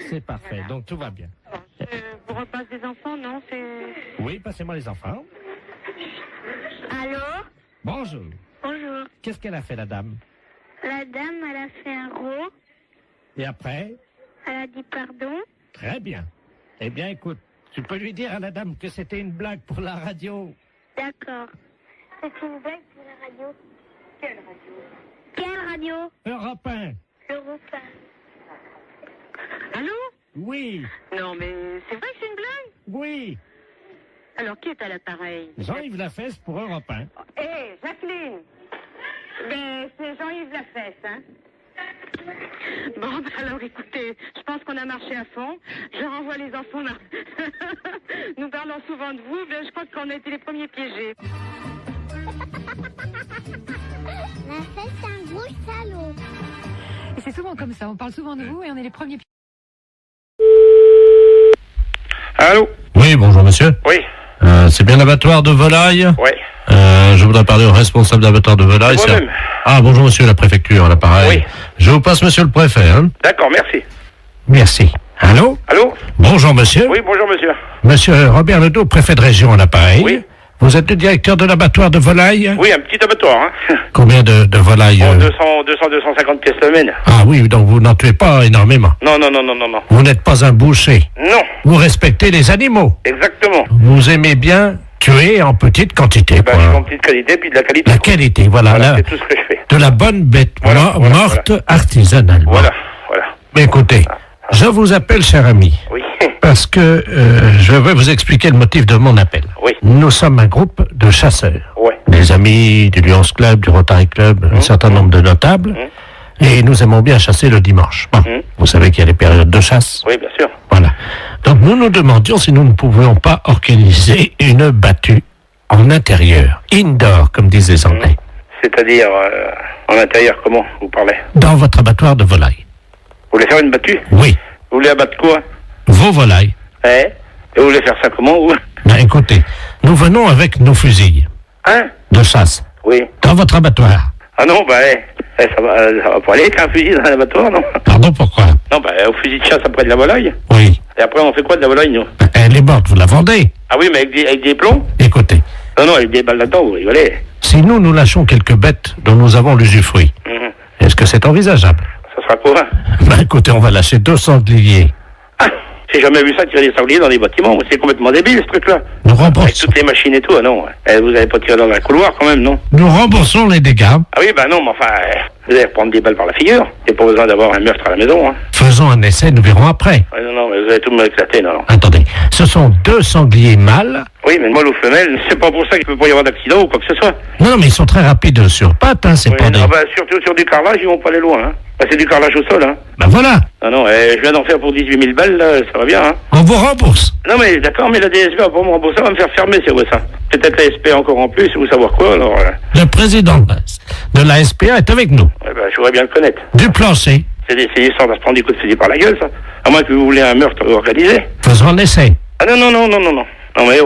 C'est parfait, voilà. Donc tout va bien. Bon, je vous repasse des enfants, non? Oui, passez-moi les enfants. Allô? Bonjour. Bonjour. Qu'est-ce qu'elle a fait, la dame? La dame, elle a fait un rot. Et après? Elle a dit pardon. Très bien. Eh bien, écoute, tu peux lui dire à la dame que c'était une blague pour la radio. D'accord. C'est une blague pour la radio. Quelle radio? Quelle radio? Europe 1. Europe 1. Allô? Oui. Non, mais c'est vrai que c'est une blague? Oui. Alors, qui est à l'appareil? Jean-Yves Lafesse pour Europe 1. Hé, Jacqueline! Ben, c'est Jean-Yves Lafesse, hein? Bon, ben alors, écoutez, je pense qu'on a marché à fond. Je renvoie les enfants là. Nous parlons souvent de vous, mais je crois qu'on a été les premiers piégés. Lafesse, c'est un gros salaud. Et c'est souvent comme ça, on parle souvent de vous et on est les premiers piégés. Allô? Oui, bonjour monsieur. Oui. C'est bien l'abattoir de volaille? Oui. Je voudrais parler au responsable d'abattoir de volaille. Moi-même. Ah, bonjour monsieur, la préfecture, à l'appareil. Oui. Je vous passe monsieur le préfet, hein. D'accord, merci. Merci. Allô? Allô? Bonjour monsieur. Oui, bonjour monsieur. Monsieur Robert Ledoux, préfet de région à l'appareil. Oui. Vous êtes le directeur de l'abattoir de volaille? Oui, un petit abattoir, hein. Combien de volailles? 250 pièces semaine. Ah oui, donc vous n'en tuez pas énormément. Non. Vous n'êtes pas un boucher. Non. Vous respectez les animaux. Exactement. Vous aimez bien Tu es en petite quantité. Je suis en petite qualité, puis de la qualité. La qualité, voilà. C'est tout ce que je fais. De la bonne bête morte artisanalement. Voilà. Mais écoutez, je vous appelle, cher ami. Oui. Parce que je vais vous expliquer le motif de mon appel. Oui. Nous sommes un groupe de chasseurs. Ouais. Des amis du Lions Club, du Rotary Club, un certain nombre de notables. Et nous aimons bien chasser le dimanche. Bon, vous savez qu'il y a les périodes de chasse. Oui, bien sûr. Voilà. Donc nous nous demandions si nous ne pouvions pas organiser une battue en intérieur, indoor, comme disent les Anglais. C'est-à-dire, en intérieur, comment vous parlez? Dans votre abattoir de volailles. Vous voulez faire une battue? Oui. Vous voulez abattre quoi? Vos volailles. Et vous voulez faire ça comment, vous? Ben écoutez, nous venons avec nos fusils. Hein? De chasse. Oui. Dans votre abattoir. Ah non, ça va pas aller avec un fusil dans un abattoir, non? Pardon, pourquoi? Non, au fusil de chasse après de la volaille. Oui. Et après, on fait quoi de la volaille, nous? Elle est morte, vous la vendez? Ah oui, mais avec des plombs? Écoutez. Non, avec des balles là-dedans, vous rigolez. Si nous lâchons quelques bêtes dont nous avons l'usufruit, est-ce que c'est envisageable? Ça sera quoi? Écoutez, on va lâcher 2 sangliers. J'ai jamais vu ça, tirer des sangliers dans des bâtiments. C'est complètement débile, ce truc-là. Nous remboursons. Avec toutes les machines et tout, non. Vous n'allez pas tirer dans un couloir, quand même, non? Nous remboursons les dégâts. Ah oui, non, mais enfin, vous allez reprendre des balles par la figure. Il n'y a pas besoin d'avoir un meurtre à la maison, hein. Faisons un essai, nous verrons après. Ouais, non, mais vous allez tout me éclater, non. Attendez, ce sont 2 sangliers mâles. Oui, mais mâle ou femelle, c'est pas pour ça qu'il peut pas y avoir d'accident ou quoi que ce soit. Non, mais ils sont très rapides sur pattes, hein, c'est pas des... surtout sur du carrelage, ils vont pas aller loin, hein. C'est du carrelage au sol, hein. Voilà. Non, je viens d'en faire pour 18 000 balles, là, ça va bien, hein. On vous rembourse. Non, mais d'accord, mais la DSP va pas me rembourser, elle va me faire fermer, c'est où ça? Peut-être la SP encore en plus, ou savoir quoi, alors... Le président de la SPA est avec nous. Je voudrais bien le connaître. Du plancher. C'est d'essayer sans se prendre des coups de fusil par la gueule, ça. À moins que vous voulez un meurtre organisé. Faisons un essai. Ah non. Non, mais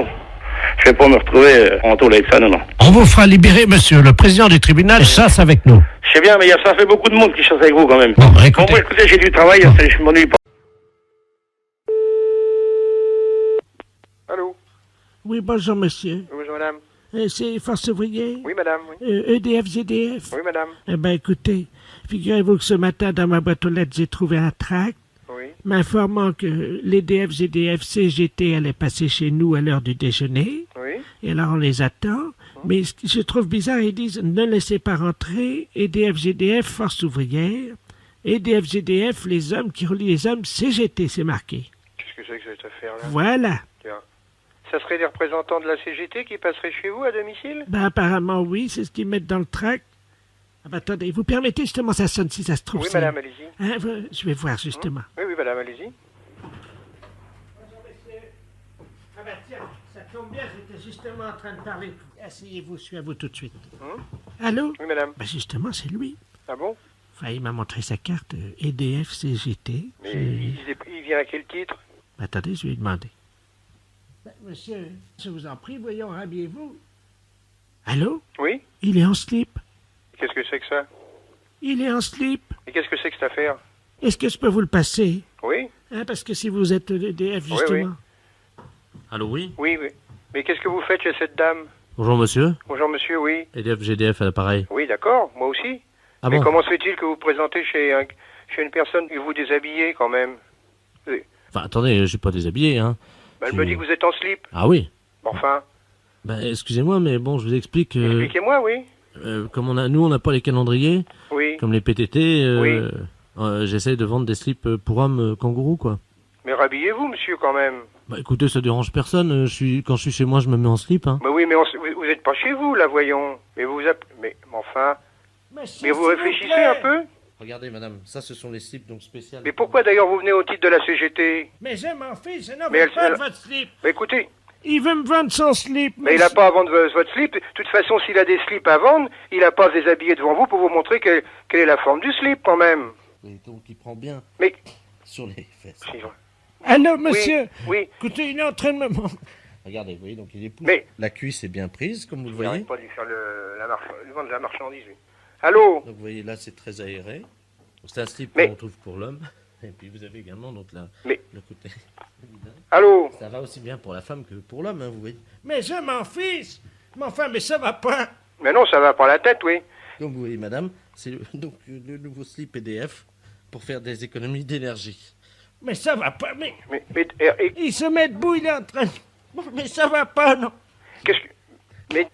je vais pas me retrouver en taule avec ça, non. On vous fera libérer, monsieur. Le président du tribunal chasse avec nous. Je sais bien, mais ça fait beaucoup de monde qui chasse avec vous, quand même. Bon, écoutez. Bon, écoutez, j'ai du travail, je m'ennuie pas. Allô? Oui, bonjour, monsieur. Bonjour, madame. C'est Force Ouvrière? Oui, madame, oui. EDF, GDF? Oui, madame. Eh bien, écoutez, figurez-vous que ce matin, dans ma boîte aux lettres, j'ai trouvé un tract m'informant que l'EDF, GDF, CGT allait passer chez nous à l'heure du déjeuner. Oui. Et alors, on les attend. Mais ce que je trouve bizarre, ils disent « Ne laissez pas rentrer, EDF, GDF, Force Ouvrière. EDF, GDF, les hommes qui relient les hommes, CGT, c'est marqué. » Qu'est-ce que c'est que cette affaire-là? Voilà. Tiens. Ça serait des représentants de la CGT qui passeraient chez vous à domicile? Ben, apparemment, oui, c'est ce qu'ils mettent dans le tract. Ah ben, attendez, vous permettez justement, ça sonne si ça se trouve. Oui, madame, allez-y. Hein, je vais voir justement. Oui, madame, allez-y. Bonjour, monsieur. Ah ben tiens, ça tombe bien, j'étais justement en train de parler. Asseyez-vous, je suis à vous tout de suite. Allô? Oui, madame. Ben justement, c'est lui. Ah bon? Enfin, il m'a montré sa carte EDF CGT. Mais il vient à quel titre? Attendez, je vais lui demander. Ben, monsieur, je vous en prie, voyons, habillez-vous. Allô? Oui? Il est en slip. Qu'est-ce que c'est que ça? Il est en slip. Et qu'est-ce que c'est que cette affaire? Est-ce que je peux vous le passer? Oui? Hein, parce que si vous êtes EDF, justement... Oui. Allô, oui? Oui. Mais qu'est-ce que vous faites chez cette dame? Bonjour, monsieur. Bonjour, monsieur, oui. EDF, GDF à l'appareil. Oui, d'accord, moi aussi. Ah mais bon? comment se fait-il que vous présentez chez une personne et vous déshabillez, quand même? Enfin, attendez, je suis pas déshabillé, hein. Ben, elle me dit que vous êtes en slip. Ah oui? Enfin... Ben, excusez-moi, mais bon, je vous explique... Expliquez-moi, oui. Comme nous, on n'a pas les calendriers, oui. Comme les PTT, oui. J'essaie de vendre des slips pour hommes kangourous, quoi. Mais rhabillez-vous, monsieur, quand même. Bah écoutez, ça dérange personne, quand je suis chez moi, je me mets en slip, hein. Mais oui, mais vous n'êtes pas chez vous, là, voyons. Mais enfin... Mais vous réfléchissez un peu? Regardez, madame, ça, ce sont les slips, donc spéciales. Mais pourquoi, d'ailleurs, vous venez au titre de la CGT? Mais je m'en fiche, je n'en veux pas de votre slip. Mais écoutez... Il veut me vendre son slip. Mais il n'a pas à vendre votre slip. De toute façon, s'il a des slips à vendre, il n'a pas à se déshabiller devant vous pour vous montrer quelle est la forme du slip, quand même. Oui, donc il prend bien sur les fesses. Allô, monsieur? Oui. Écoutez, il est en train de me montrer. Regardez, vous voyez, donc il est pousse. Mais... La cuisse est bien prise, comme vous le voyez. Il n'arrête pas de lui faire lui vendre la marchandise, lui. Allô? Donc vous voyez, là, c'est très aéré. C'est un slip qu'on trouve pour l'homme. Et puis vous avez également donc le côté... Allô? Ça va aussi bien pour la femme que pour l'homme, hein, vous voyez. Mais je m'en fiche. Mais enfin, mais ça va pas. Mais non, ça va pas la tête, oui. Donc vous voyez, madame, c'est le nouveau slip EDF pour faire des économies d'énergie. Mais ça va pas, mais il se met debout, il est en train... Mais ça va pas, non. Qu'est-ce que... Mais